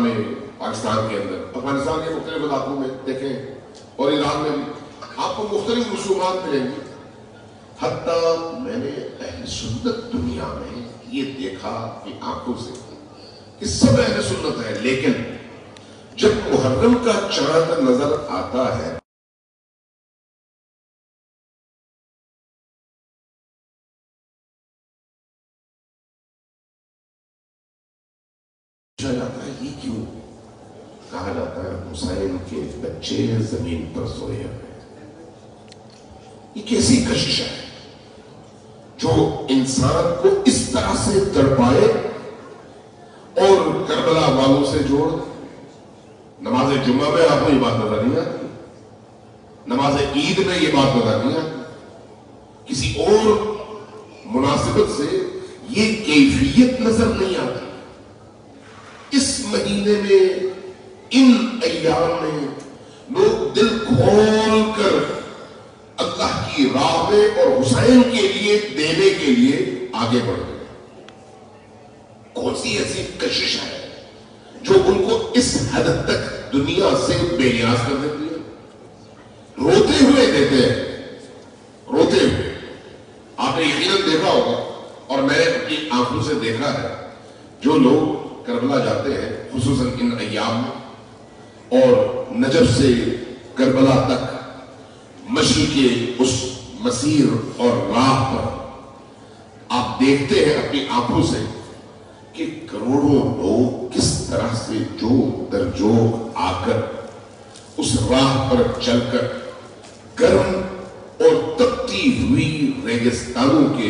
میں، پاکستان کے اندر، افغانستان کے مختلف علاقوں میں دیکھیں اور ایران میں بھی آپ کو مختلف رسومات ملیں گی. حتیٰ میں نے اہل سنت دنیا میں یہ دیکھا کہ آنکھوں سے کہ سب اہل سنت ہے، لیکن جب محرم کا چاند نظر آتا ہے جاتا ہے یہ کیوں؟ کہا جاتا ہے حسین کے بچے زمین پر سوئے ہوئے. یہ کیسی کشش ہے جو انسان کو اس طرح سے تڑپائے اور کربلا والوں سے جوڑ. نماز جمعہ میں آپ کو یہ بات نظر نہیں آتی، نماز عید میں یہ بات نظر نہیں آتی، کسی اور مناسبت سے یہ کیفیت نظر نہیں آتی. اس مہینے میں، ان ایام میں لوگ دل کھول کر اللہ کی راہ میں اور حسین کے لیے دینے کے لیے آگے بڑھ گئے. کون سی ایسی کشش ہے جو ان کو اس حد تک دنیا سے بے نیاز کر دیتی ہے؟ روتے ہوئے دیتے ہیں، روتے ہوئے. آپ نے یقیناً دیکھا ہوگا اور میں نے اپنی آنکھوں سے دیکھا ہے، جو لوگ کربلا جاتے ہیں خصوصاً ان ایام میں اور نجف سے کربلا تک مشی کے اس مسیر اور راہ پر آپ دیکھتے ہیں اپنی آنکھوں سے کہ کروڑوں لوگ کس طرح سے جوگ در جوگ آ کر اس راہ پر چل کر گرم اور تپتی ہوئی ریگستانوں کے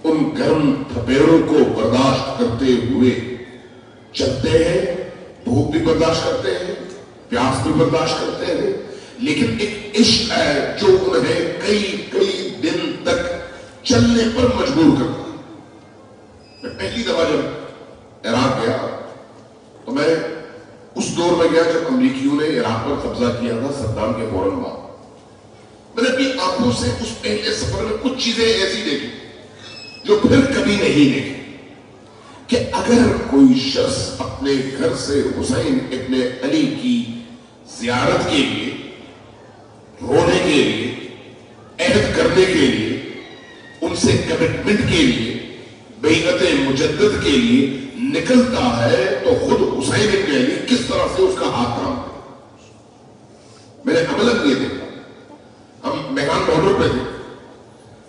ان گرم تھپیڑوں کو برداشت کرتے ہوئے چلتے ہیں. بھوک بھی برداشت کرتے ہیں، پیاس بھی برداشت کرتے ہیں، لیکن ایک عشق ہے جو انہیں کئی دن تک چلنے پر مجبور کرتا ہے. میں پہلی دفعہ جب عراق گیا تو میں اس دور میں گیا جب امریکیوں نے عراق پر قبضہ کیا تھا صدام کے فوراً بعد. میں نے اپنی آنکھوں سے اس پہلے سفر میں کچھ چیزیں ایسی دیکھی جو پھر کبھی نہیں دیکھی کہ اگر کوئی شخص اپنے گھر سے حسین ابن علی کی زیارت کے لیے، رونے کے لیے، عہد کرنے کے لیے، ان سے کمٹمنٹ کے لیے، بیعت مجدد کے لیے نکلتا ہے تو خود حسین ابن علی کس طرح سے اس کا ہاتھ تھام ہے. میں نے عملاً یہ دیکھا. ہم میدان بارڈر پہ تھے،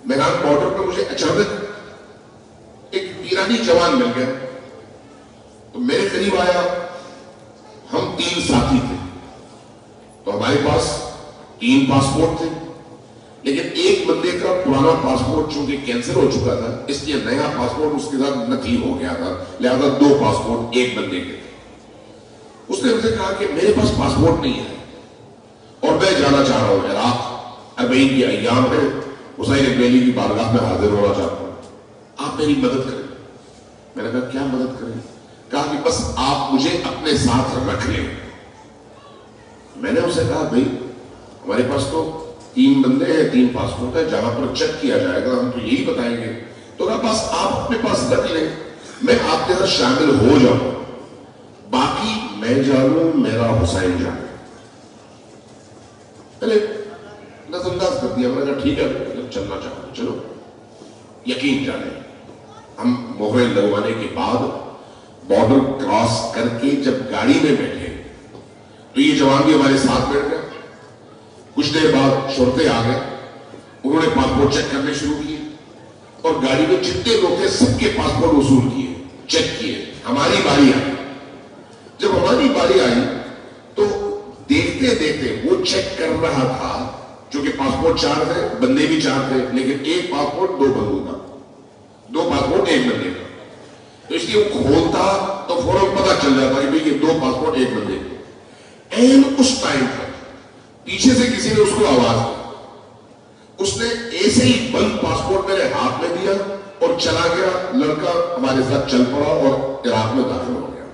میدان بارڈر پہ مجھے اچانک ایک ایرانی جوان مل گیا تو میرے قریب آیا. ہم 3 ساتھی تھے تو ہمارے پاس 3 پاسپورٹ تھے، لیکن ایک بندے کا پرانا پاسپورٹ چونکہ کینسل ہو چکا تھا اس لیے نیا پاسپورٹ اس کے ساتھ نقلی ہو گیا تھا، لہذا 2 پاسپورٹ ایک بندے کے تھے. اس نے مجھے کہا کہ میرے پاس پاسپورٹ نہیں ہے اور میں جانا چاہ رہا ہوں عراق، 40 کے ایام میں حسین ابن علی کی بارگاہ میں حاضر ہونا چاہتا ہوں، آپ میری مدد کریں. میں نے کہا کیا مدد کریں؟ کہا کہ بس آپ مجھے اپنے ساتھ رکھ لیں. میں نے اسے کہا بھائی ہمارے پاس تو 3 بندے ہیں، 3 پاسپورٹ ہے، جہاں پر چیک کیا جائے گا ہم تو یہی بتائیں گے. تو کہا بس آپ اپنے پاس رکھ لیں، میں آپ کے ساتھ شامل ہو جاؤں، باقی میں جانوں میرا حسین جانے. پہلے نظر انداز کر دیا. میں نے کہا ٹھیک ہے چلنا چاہتا چلو، یقین جانے. ہم مہریں لگوانے کے بعد بارڈر کراس کر کے جب گاڑی میں بیٹھے تو یہ جوان بھی ہمارے ساتھ بیٹھ گئے. کچھ دیر بعد شرطے آ گئے، انہوں نے پاسپورٹ چیک کرنے شروع کیے اور گاڑی میں جتنے لوگ تھے سب کے پاسپورٹ وصول کیے، چیک کیے. ہماری باری آئی. جب ہماری باری آئی تو دیکھتے دیکھتے وہ چیک کر رہا تھا، چونکہ پاسپورٹ 4 تھے، بندے بھی 4 تھے، لیکن ایک پاسپورٹ 2 بندوں کا، 2 پاسپورٹ ایک بندے کا. تو اس لیے وہ کھولتا تو فوراً پتہ چل جاتا کہ بھئی یہ 2 پاسپورٹ ایک بندے کے. این اس ٹائم پر پیچھے سے کسی نے اس کو آواز دی. اس نے ایسے ہی بند پاسپورٹ میرے ہاتھ میں دیا اور چلا گیا. لڑکا ہمارے ساتھ چل پڑا اور عراق میں داخل ہو گیا.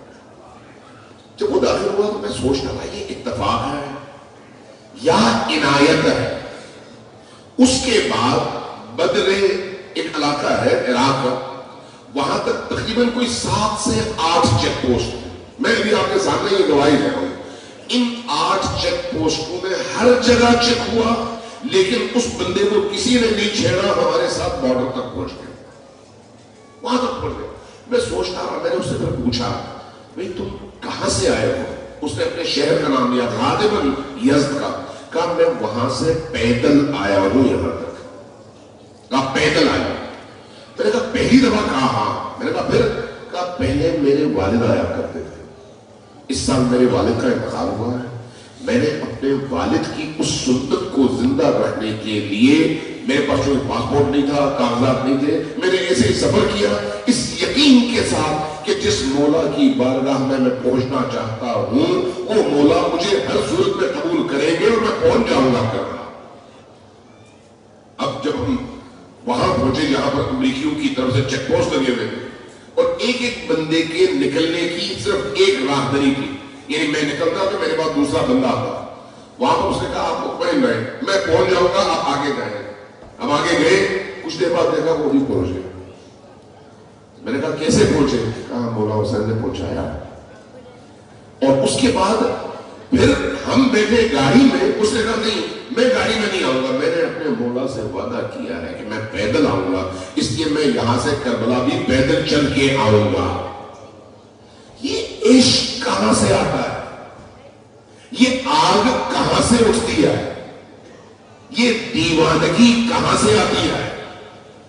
جب وہ داخل ہوا تو میں سوچ رہا تھا یہ اتفاق ہے یا عنایت ہے. اس کے بعد بدر ایک علاقہ ہے عراق کا، وہاں تک تقریباً کوئی 7 سے 8 چیک پوسٹ ہیں. میں ابھی آپ کے سامنے یہ گواہی دے رہا ہوں، ان 8 چیک پوسٹوں میں ہر جگہ چیک ہوا، لیکن اس بندے کو کسی نے نہیں چھیڑا، ہمارے ساتھ بارڈر تک پہنچ گئے، وہاں تک پہنچ گئے۔ میں سوچتا رہا، میں نے اس سے پھر پوچھا بھئی تم کہاں سے آئے ہو؟ اس نے اپنے شہر کا نام لیا، غاضب یزد کا، کہا میں وہاں سے پیدل آیا ہوں یہاں تک۔ کہا پیدل آیا؟ میں نے کہا پہلی دفعہ؟ کہا ہاں۔ میں نے کہا پھر؟ کہا پہلے میرے والد آیا کرتے تھے، اس سال میرے والد کا انتقال ہوا ہے، میں نے اپنے والد کی اس سنت کو زندہ رکھنے کے لیے، میرے پاس کوئی پاسپورٹ نہیں تھا، کاغذات نہیں تھے، میں نے ایسے ہی سفر کیا اس یقین کے ساتھ کہ جس مولا کی بارگاہ میں میں پہنچنا چاہتا ہوں وہ مولا مجھے ہر صورت میں قبول کریں گے اور میں پہنچ جاؤں گا کرنا۔ اب جب ہم وہاں پہنچے جہاں پر امریکیوں کی طرف سے چیک پوسٹ لگے ہوئے تھے اور ایک ایک بندے کے نکلنے کی صرف ایک راہداری تھی، یعنی میں نکلتا تو میرے پاس دوسرا بندہ آتا، وہاں پر اس نے کہا آپ مطمئن رہیں میں پہنچ جاؤں گا، آپ آگے جائیں۔ ہم آگے گئے، کچھ دیر بعد دیکھا وہ بھی پہنچ گئے۔ میں نے کہا کیسے پہنچے؟ کہا مولا حسین نے پہنچایا۔ اور اس کے بعد پھر ہم بیٹھے گاڑی میں، اس نے کہا نہیں میں گاڑی میں نہیں آؤں گا، میں نے اپنے مولا سے وعدہ کیا ہے کہ میں پیدل آؤں گا، اس لیے میں یہاں سے کربلا بھی پیدل چل کے آؤں گا۔ یہ عشق کہاں سے آتا ہے؟ یہ آگ کہاں سے اٹھتی ہے؟ یہ دیوانگی کہاں سے آتی ہے؟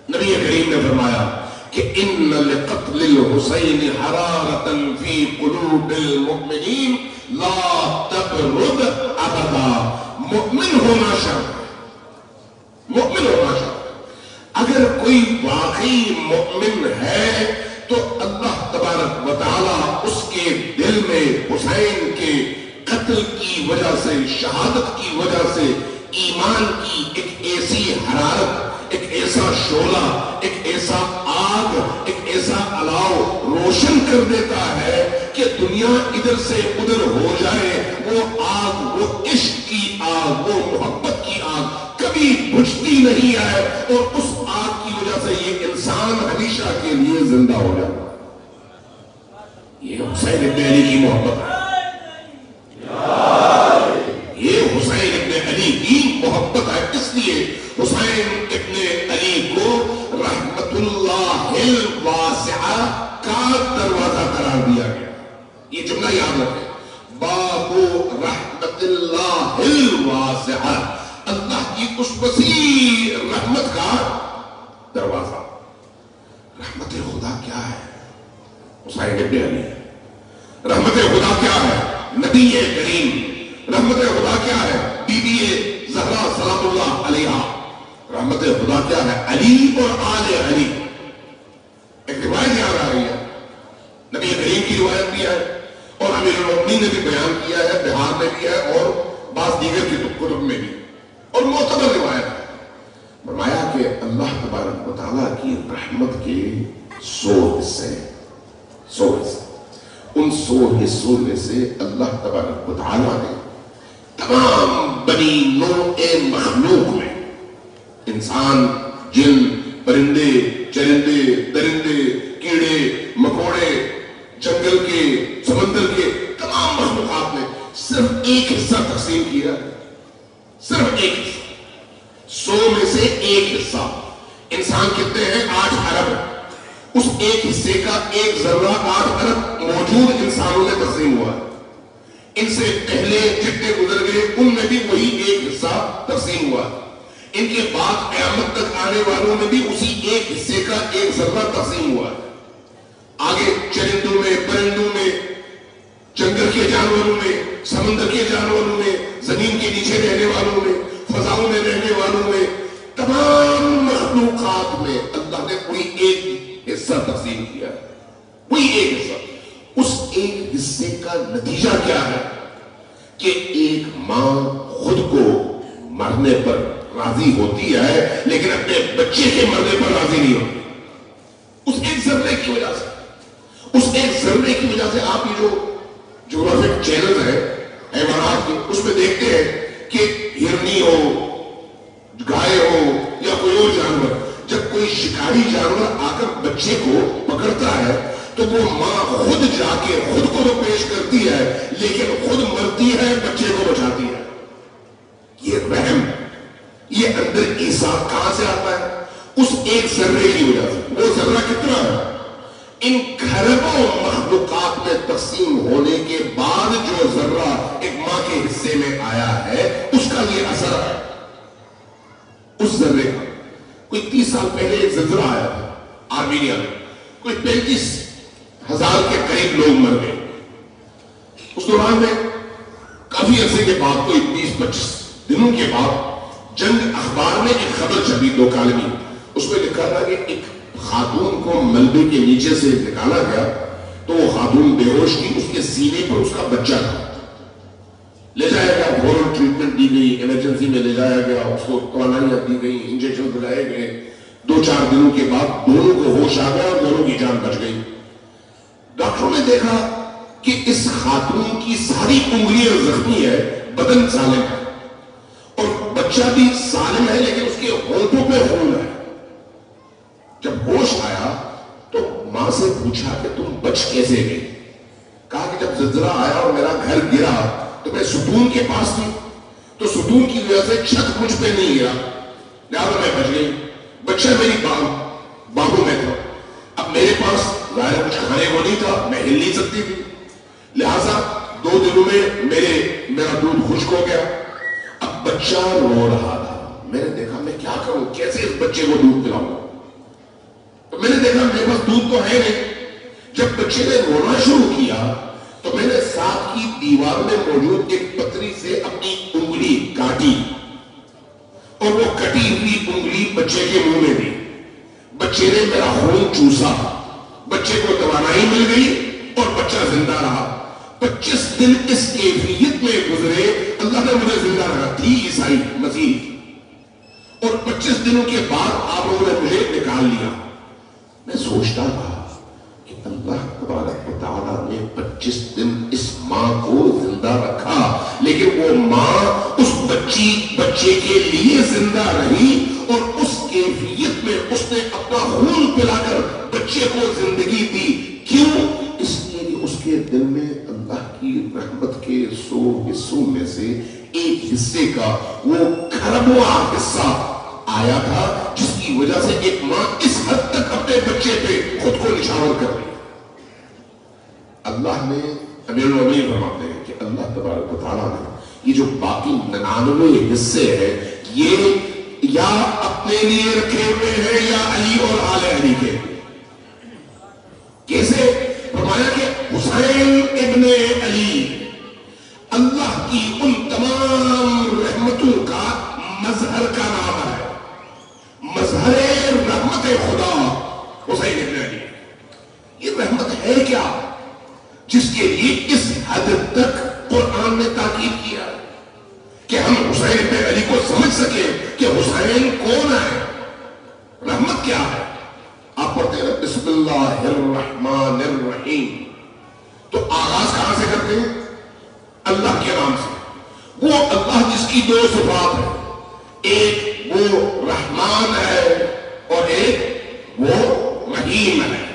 نبی کریم نے فرمایا کہ ان لقتل الحسین حرارتا فی قلوب المؤمنین لا تبرد ابدا۔ مؤمن ہونا شرط، مؤمن ہونا شرط۔ اگر کوئی واقعی مؤمن ہے تو اللہ تبارک و تعالی اس کے دل میں حسین کے قتل کی وجہ سے، شہادت کی وجہ سے ایمان کی ایک ایسی حرارت، ایک ایسا شعلہ، ایک ایسا آگ، ایک ایسا علاؤ روشن کر دیتا ہے کہ دنیا ادھر سے ادھر ہو جائے، وہ آگ، وہ عشق کی آگ، وہ محبت کی آگ کبھی بجھتی نہیں ہے، اور اس آگ کی وجہ سے یہ انسان ہمیشہ کے لیے زندہ ہو جاتا ہے۔ یہ حسین ابن علی کی محبت ہے، یہ حسین ابن علی کی محبت ہے۔ اس لیے حسین ابن علی کو رحمت اللہ الواسعہ کا دروازہ قرار دیا گیا۔ یہ جملہ یاد رکھیں، باب رحمت اللہ الواسعہ، اللہ کی اس وسیع رحمت کا دروازہ۔ رحمت خدا کیا ہے؟ حسین ابن علی۔ رحمت خدا کیا ہے؟ نبی کریم۔ رحمت خدا کیا ہے؟ بی بی زہرا سلام اللہ علیہا۔ رحمت خدا کیا ہے؟ علی اور آل علی۔ ایک روایت یاد آ رہی ہے، نبی کریم کی روایت بھی ہے اور امیر المؤمنین نے بھی بیان کیا ہے، بہار میں بھی ہے اور بعض دیگر کی کتب میں بھی، اور معتبر روایت ہے۔ فرمایا کہ اللہ تبارک و تعالیٰ کی رحمت کے 100 حصے، 100 حصے، ان 100 حصوں میں سے اللہ تبارک و تعالیٰ نے تمام بنی نوع مخلوق میں، انسان، جن، پرندے، چرندے، درندے، کیڑے، مکوڑے، جنگل کے، سمندر کے تمام مخلوقات میں صرف ایک حصہ تقسیم کیا، صرف ایک حصہ، 100 میں سے ایک حصہ۔ انسان کتنے ہیں؟ 8 ارب، اس ایک حصے کا ایک ذرہ 8 ارب موجود انسانوں میں تقسیم ہوا ہے۔ ان سے پہلے جتنے گزر گئے ان میں بھی وہی ایک حصہ تقسیم ہوا، ان کے بعد قیامت تک آنے والوں میں بھی اسی ایک حصے کا ایک ذرہ تقسیم ہوا۔ آگے چرندوں میں، پرندوں میں، جنگل کے جانوروں میں، سمندر کے جانوروں میں، زمین کے نیچے رہنے والوں میں، فضاؤں میں رہنے والوں میں، تمام مخلوقات میں اللہ نے کوئی ایک حصہ تقسیم کیا، کوئی ایک حصہ۔ اس ایک حصے کا نتیجہ کیا ہے کہ ایک ماں خود کو مرنے پر راضی ہوتی ہے لیکن اپنے بچے کے مرنے پر راضی نہیں ہوتی، اس ایک ذرے کی وجہ سے۔ اس ایک ذرے کی وجہ سے آپ یہ جو جغرافک چینل ہے حیوانات کے، اس میں دیکھتے ہیں کہ ہرنی ہو، گائے ہو یا کوئی اور جانور، جب کوئی شکاری جانور آ کر بچے کو پکڑتا ہے تو وہ ماں خود جا کے خود کو تو پیش کرتی ہے لیکن خود مرتی ہے، بچے کو بچاتی ہے. یہ رحم، یہ اندر ایثار کہاں سے آتا ہے؟ اس ایک ذرے کی وجہ سے. وہ ذرہ کتنا ہے؟ ان کھربوں مخلوقات میں تقسیم ہونے کے بعد جو ذرہ ایک ماں کے حصے میں آیا ہے اس کا یہ اثر ہے. اس ذرے کا کوئی 30 سال پہلے ایک زلزلہ آیا تھا آرمینیا میں، کوئی 35,000 کے قریب لوگ مر گئے. اس دوران میں کافی عرصے کے بعد، کوئی 20-25 دنوں کے بعد، جنگ اخبار میں ایک خبر چھپی 2 کالمی. اس میں لکھا تھا کہ ایک خاتون کو ملبے کے نیچے سے نکالا گیا تو وہ خاتون بے ہوش تھی، اس کے سینے پر اس کا بچہ تھا. لے جایا گیا، فوراً ٹریٹمنٹ دی گئی، ایمرجنسی میں لے جایا گیا، اس کو توانائیاں دی گئی، انجیکشن دلائے گئے. 2-4 دنوں کے بعد دونوں کو ہوش آ گیا اور دونوں کی جان بچ گئی. ڈاکٹروں نے دیکھا کہ اس خاتون کی ساری انگلیاں زخمی ہے، بدن سالم ہے اور بچہ بھی سالم ہے لیکن اس کے ہونٹوں پہ خون ہے. جب ہوش آیا تو ماں سے پوچھا کہ تم بچ کیسے گئی؟ کہا کہ جب زلزلہ آیا اور میرا گھر گرا تو میں ستون کے پاس تھی، تو ستون کی وجہ سے چھت مجھ پہ نہیں گرا، لہٰذا میں بچ گئی. بچہ میری بابو میں تھا. اب میرے پاس ظاہر کچھ کھانے کو نہیں تھا، میں ہل نہیں سکتی تھی، لہٰذا 2 دنوں میں میرا دودھ خشک ہو گیا. اب بچہ رو رہا تھا. میں نے دیکھا میں کیا کروں، کیسے اس بچے کو دودھ پلاؤں؟ تو میں نے دیکھا میرے پاس دودھ تو ہے نہیں. جب بچے نے رونا شروع کیا تو میں نے ساتھ کی دیوار میں موجود ایک پتری سے اپنی انگلی کاٹی اور وہ کٹی ہوئی انگلی بچے کے منہ میں دی. بچے نے میرا خون چوسا، بچے کو توانائی مل گئی اور بچہ زندہ رہا. 25 دن اس کیفیت میں گزرے، اللہ نے مجھے زندہ رکھا. تھی عیسائی مسیح، اور 25 دنوں کے بعد آپ لوگوں نے مجھے نکال لیا. میں سوچتا تھا کہ اللہ تبارک و تعالیٰ نے 25 دن اس ماں کو زندہ رکھا لیکن وہ ماں اس بچے کے لیے زندہ رہی اور اس کیفیت میں اس نے اپنا خون پلا کر بچے کو زندگی دی. کیوں؟ اس لیے کہ اس کے دل میں اللہ کی رحمت کے 100 حصوں میں سے ایک حصے کا وہ کھربواں حصہ آیا تھا جس کی وجہ سے ایک ماں اس حد تک اپنے بچے پہ خود کو نشاور کر رہی. اللہ نے امیر المومنین فرماتے ہیں کہ اللہ تبارک و تعالیٰ نے یہ جو باقی 99 حصے ہیں یہ یا اپنے لیے رکھے ہوئے ہیں یا علی اور آل علی کے. کیسے؟ فرمایا کہ حسین ابن علی اللہ کی ان تمام رحمتوں کا مظہر کا نام ہے. مظہر رحمت خدا حسین ابن علی. یہ رحمت ہے کیا جس کے لیے اس حد تک قرآن نے تاکید کیا کہ ہم حسین ابن علی کو سمجھ سکیں کہ حسین کون ہے، رحمت کیا ہے. آپ پڑھتے ہیں بسم اللہ الرحمن الرحیم، تو آغاز کہاں سے کرتے ہیں؟ اللہ کے نام سے. وہ اللہ جس کی 2 صفات ہیں، ایک وہ رحمان ہے اور ایک وہ رحیم ہے.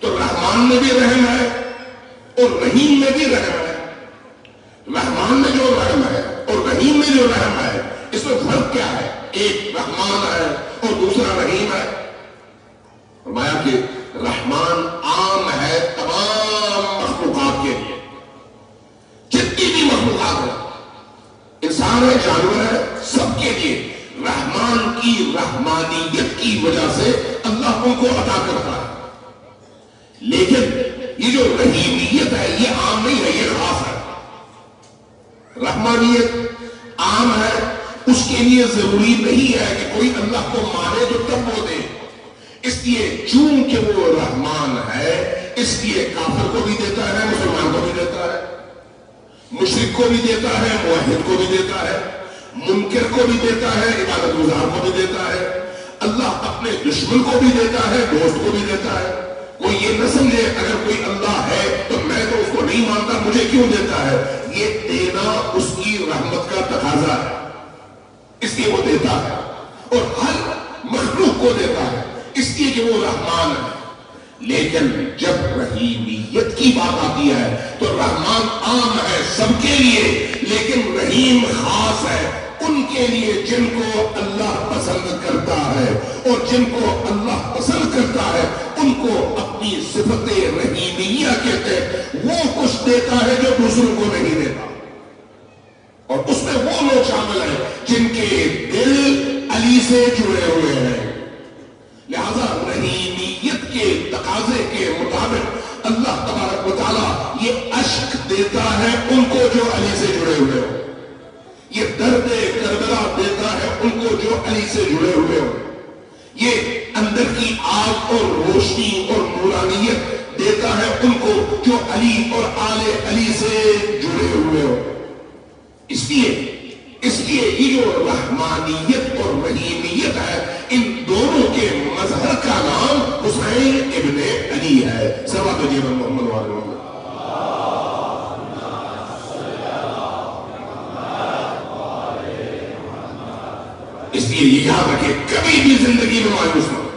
تو رحمان میں بھی رحم ہے اور رحیم میں بھی رحم ہے. رحمان میں جو رحم ہے اور رحیم میں جو رحم ہے اس میں فرق کیا ہے؟ ایک رحمان ہے اور دوسرا رحیم ہے. فرمایا کہ رحمان عام ہے تمام مخلوقات کے لیے، جتنی بھی مخلوقات ہے، انسان ہے، جانور ہے، سب کے لیے. رحمان کی رحمانیت کی وجہ سے اللہ ان کو عطا کرتا ہے. لیکن یہ جو رحیمیت ہے یہ عام نہیں ہے، یہ خاص ہے. رحمانیت عام ہے، اس کے لیے ضروری نہیں ہے کہ کوئی اللہ کو مانے تو تب وہ دے. اس لیے چونکہ وہ رحمان ہے اس لیے کافر کو بھی دیتا ہے، مسلمان کو بھی دیتا ہے، مشرک کو بھی دیتا ہے، موحد کو بھی دیتا ہے، منکر کو بھی دیتا ہے، عبادت گزار کو بھی دیتا ہے. اللہ اپنے دشمن کو بھی دیتا ہے، دوست کو بھی دیتا ہے. کوئی یہ نہ سمجھے اگر کوئی اللہ ہے تو میں تو اس کو نہیں مانتا، مجھے کیوں دیتا ہے. یہ دینا اس کی رحمت کا تقاضا ہے، اس لیے وہ دیتا ہے. اور ہر مخلوق کو دیتا ہے اس لیے کہ وہ رحمان ہے. لیکن جب رحیمیت کی بات آتی ہے تو رحمان عام ہے سب کے لیے، لیکن رحیم خاص ہے ان کے لیے جن کو اللہ پسند کرتا ہے، اور جن کو اللہ پسند کرتا ہے ان کو اپنی صفت رحیمیہ کہتے ہیں۔ وہ کچھ دیتا ہے جو دوسروں کو نہیں دیتا، اور اس میں وہ لوگ شامل ہیں جن کے دل علی سے جڑے ہوئے ہیں۔ لہذا رحیمیت کے تقاضے کے مطابق اللہ تبارک و تعالیٰ یہ اشک دیتا ہے ان کو جو علی سے جڑے ہوئے ہو، یہ درد کربلا دیتا ہے ان کو جو علی سے جڑے ہوئے ہو، یہ اندر کی آگ اور روشنی اور نورانیت دیتا ہے ان کو جو علی اور آل علی سے جڑے ہوئے ہو۔ اس لیے یہ جو رحمانیت اور رحیمیت ہے، ان دونوں کے مظہر کا نام حسین ابن علی ہے۔ صلوات جیون محمد و آل محمد۔ اس لیے یہ یاد رکھے کبھی بھی زندگی میں مایوس نہ ہو۔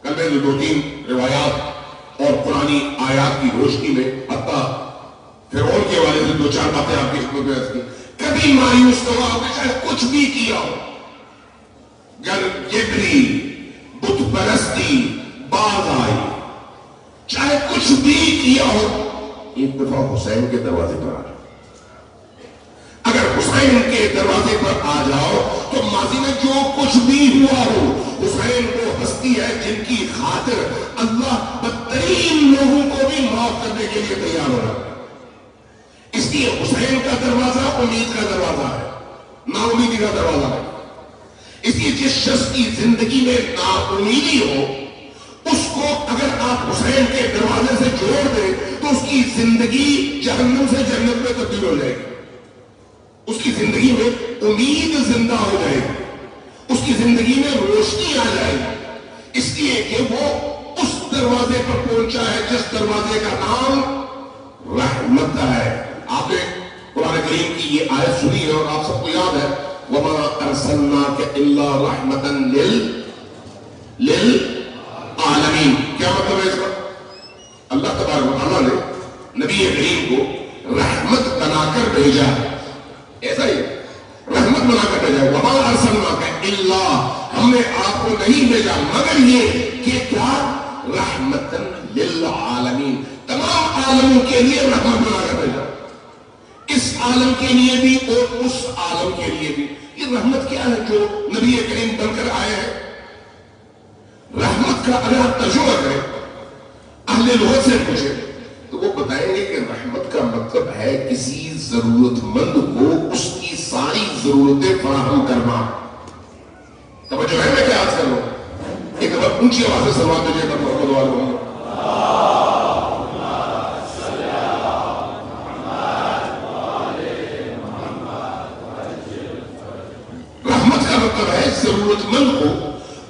کل میں نے 2-3 روایات اور قرآنی آیات کی روشنی میں حتیٰ فرعون کے والے سے 2-4 باتیں آپ کی خدمت میں عرض کی۔ کبھی مایوس نہ ہو، آپ نے چاہے کچھ بھی کیا ہو، گرگری، بت پرستی باز آئی، چاہے کچھ بھی کیا ہو، ایک دفعہ حسین کے دروازے پر آ جاؤ۔ اگر حسین کے دروازے پر آ جاؤ تو ماضی میں جو کچھ بھی ہوا ہو، حسین وہ ہستی ہے جن کی خاطر اللہ بدترین لوگوں کو بھی معاف کرنے کے لیے تیار ہو رہا ہے۔ اس لیے حسین کا دروازہ امید کا دروازہ ہے، نا امیدی کا دروازہ ہے۔ اس لیے جس شخص کی زندگی میں نا امیدی ہو، اس کو اگر آپ حسین کے دروازے سے جوڑ دیں تو اس کی زندگی جہنم سے جنت میں تبدیل ہو جائے گی۔ اس کی زندگی میں امید زندہ ہو جائے گی، اس کی زندگی میں روشنی آ جائے گی، اس لیے کہ وہ اس دروازے پر پہنچا ہے جس دروازے کا نام رحمت ہے۔ آپ نے قرآن کریم کی یہ آیت سنی ہے اور آپ سب کو یاد ہے، وَمَا أَرْسَلْنَاكَ إِلَّا رَحْمَةً لِلْعَالَمِينَ۔ کیا مطلب ہے اس کا؟ اللہ تبارک و تعالیٰ نے نبی کریم کو رحمت بنا کر بھیجا، ایسا ہی رحمت بنا کر بھیجا۔ وَمَا أَرْسَلْنَاكَ إِلَّا، ہم نے آپ کو نہیں بھیجا مگر یہ کہ کیا رحمةً لِلْعَالَمِينَ، تمام عالموں کے لیے رحمت بنا کر بھیجا، اس عالم کے لیے بھی اور اس عالم کے لیے بھی۔ یہ رحمت کیا ہے جو نبی کریم بن کر آئے ہیں؟ رحمت کا اگر آپ ترجمہ کریں، اہل لغت سے پوچھیں تو وہ بتائیں گے کہ رحمت کا مطلب ہے کسی ضرورت مند کو اس کی ساری ضرورتیں فراہم کرنا۔ توجہ ہے میں کیا عرض کر رہا ہوں؟ ایک بار اونچی آواز سے سلام دیجیے گا محمد و آل محمد۔ ضرورت مند کو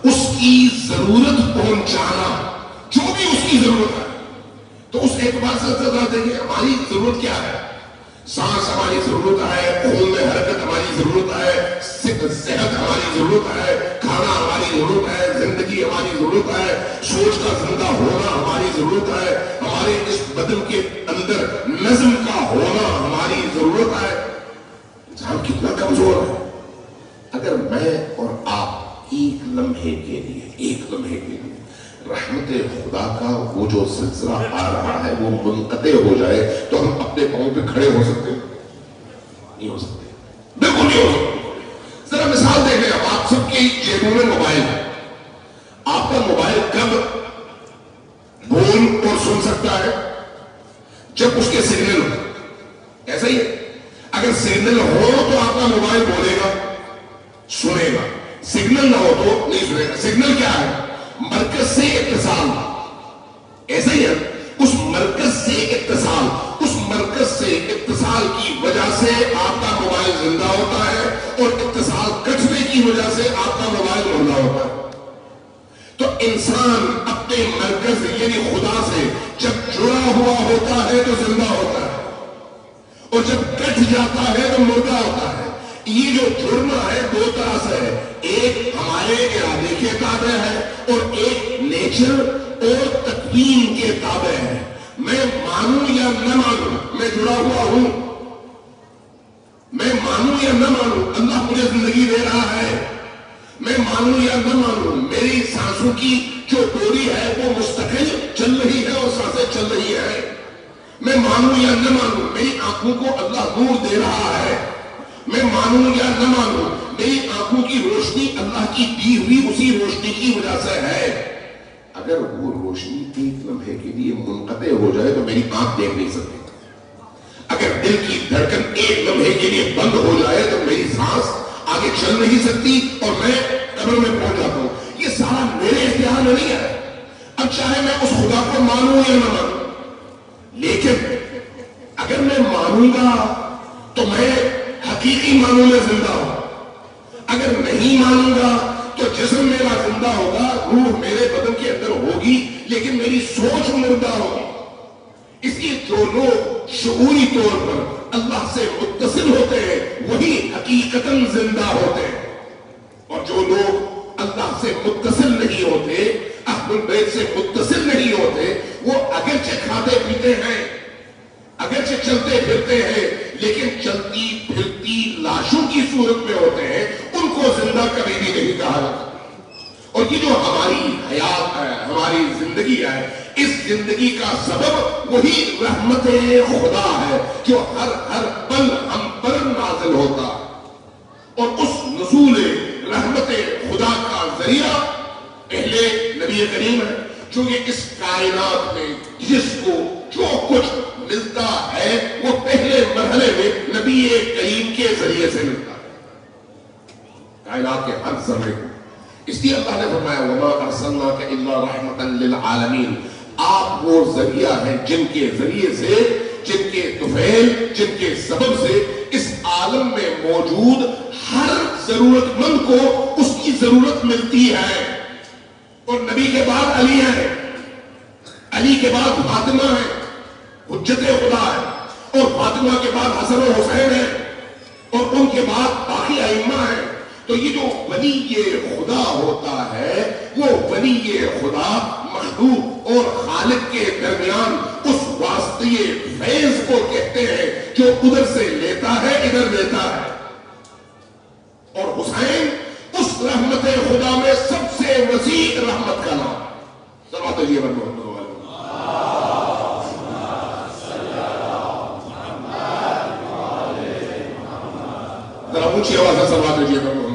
اس کی ضرورت پہنچانا، جو بھی اس کی ضرورت ہے۔ تو اس اعتبار سے ذرا دیکھیں ہماری ضرورت کیا ہے۔ سانس ہماری ضرورت ہے، خون میں حرکت ہماری ضرورت ہے، صحت ہماری ضرورت ہے، کھانا ہماری ضرورت ہے، زندگی ہماری ضرورت ہے، سوچ کا زندہ ہونا ہماری ضرورت ہے، ہمارے اس بدن کے اندر نظم کا ہونا ہماری ضرورت ہے۔ انسان کتنا کمزور ہے۔ اگر میں اور آپ ایک لمحے کے لیے رحمت خدا کا وہ جو سلسلہ آ رہا ہے وہ منقطع ہو جائے تو ہم اپنے پاؤں پہ کھڑے ہو سکتے ہیں؟ نہیں ہو سکتے، بالکل نہیں ہو سکتے۔ ذرا مثال دیکھیں، اب آپ سب کی جیبوں میں موبائل ہے، آپ کا موبائل کب بول اور سن سکتا ہے؟ جب اس کے سگنل ہو، ایسا ہی ہے۔ اگر سگنل ہو تو آپ کا موبائل بولے گا، سنے گا، سگنل نہ ہو تو نہیں سنے گا۔ سگنل کیا ہے؟ مرکز سے اتصال، ایسا ہی ہے۔ اس مرکز سے اتصال، اس مرکز سے اتصال کی وجہ سے آپ کا موبائل زندہ ہوتا ہے، اور اتصال کٹنے کی وجہ سے آپ کا موبائل مردہ ہوتا ہے۔ تو انسان اپنے مرکز یعنی خدا سے جب جڑا ہوا ہوتا ہے تو زندہ ہوتا ہے، اور جب کٹ جاتا ہے تو مردہ ہوتا ہے۔ یہ جو جڑنا ہے دو طرح سے ہے، ایک ہمارے ارادے کے تابع ہے اور ایک نیچر اور تکوین کے تابع ہے. میں مانوں یا نہ مانوں میں جڑا ہوا ہوں. میں مانوں یا نہ مانوں اللہ مجھے زندگی دے رہا ہے. میں مانوں یا نہ مانوں میری سانسوں کی جو ڈوری ہے وہ مستقل چل رہی ہے اور سانسیں چل رہی ہے. میں مانوں یا نہ مانوں میری آنکھوں کو اللہ نور دے رہا ہے. میں مانوں یا نہ مانوں میری آنکھوں کی روشنی اللہ کی دی ہوئی اسی روشنی کی وجہ سے ہے. اگر وہ روشنی ایک لمحے کے لیے منقطع ہو جائے تو میری آنکھ دیکھ نہیں سکتی. اگر دل کی دھڑکن ایک لمحے کے لیے بند ہو جائے تو میری سانس آگے چل نہیں سکتی اور میں قبر میں پہنچ جاتا ہوں. یہ سارا میرے اختیار میں نہیں ہے. اب چاہے میں اس خدا کو مانوں یا نہ مانوں، لیکن اگر میں مانوں گا تو میں حقیقی معنوں میں زندہ ہوں. اگر نہیں مانوں گا تو جسم میرا زندہ ہوگا، روح میرے بدن کے اندر ہوگی، لیکن میری سوچ مردہ ہوگی. اس لیے جو لوگ شعوری طور پر اللہ سے متصل ہوتے ہیں وہی حقیقتاً زندہ ہوتے ہیں، اور جو لوگ اللہ سے متصل نہیں ہوتے، اہل البیت سے متصل نہیں ہوتے، وہ اگرچہ کھاتے پیتے ہیں، اگرچہ چلتے پھرتے ہیں، لیکن چلتی پھرتی لاشوں کی صورت میں ہوتے ہیں. ان کو زندہ کبھی بھی نہیں کہا جاتا. اور یہ جو ہماری حیات ہے، ہماری زندگی ہے، اس زندگی کا سبب وہی رحمت خدا ہے جو ہر پل ہم پر نازل ہوتا. اور اس نزول رحمت خدا کا ذریعہ پہلے نبی کریم ہے، جو یہ اس کائنات میں جس کو جو کچھ ملتا ہے وہ پہلے مرحلے میں نبی کریم کے ذریعے سے ملتا ہے کائنات کے ہر ذرے کو. اس لیے اللہ نے فرمایا وما ارسلناک الا رحمتا للعالمین. آپ وہ ذریعہ ہیں جن کے ذریعے سے، جن کے طفیل، جن کے سبب سے اس عالم میں موجود ہر ضرورت مند کو اس کی ضرورت ملتی ہے. اور نبی کے بعد علی ہے، علی کے بعد فاطمہ ہے، حجت خدا ہے، اور فاطمہ کے بعد حسن و حسین ہے، اور ان کے بعد باقی ائمہ ہیں. تو یہ جو ولی خدا ہوتا ہے وہ ولی خدا مخلوق اور خالق کے درمیان اس واسطے فیض کو کہتے ہیں جو ادھر سے لیتا ہے ادھر دیتا ہے. اور حسین اس رحمت خدا میں سب سے وسیع رحمت کا نام. صلوات علیہ محمد. ذرا اونچی آواز سے صلوات علیہ محمد.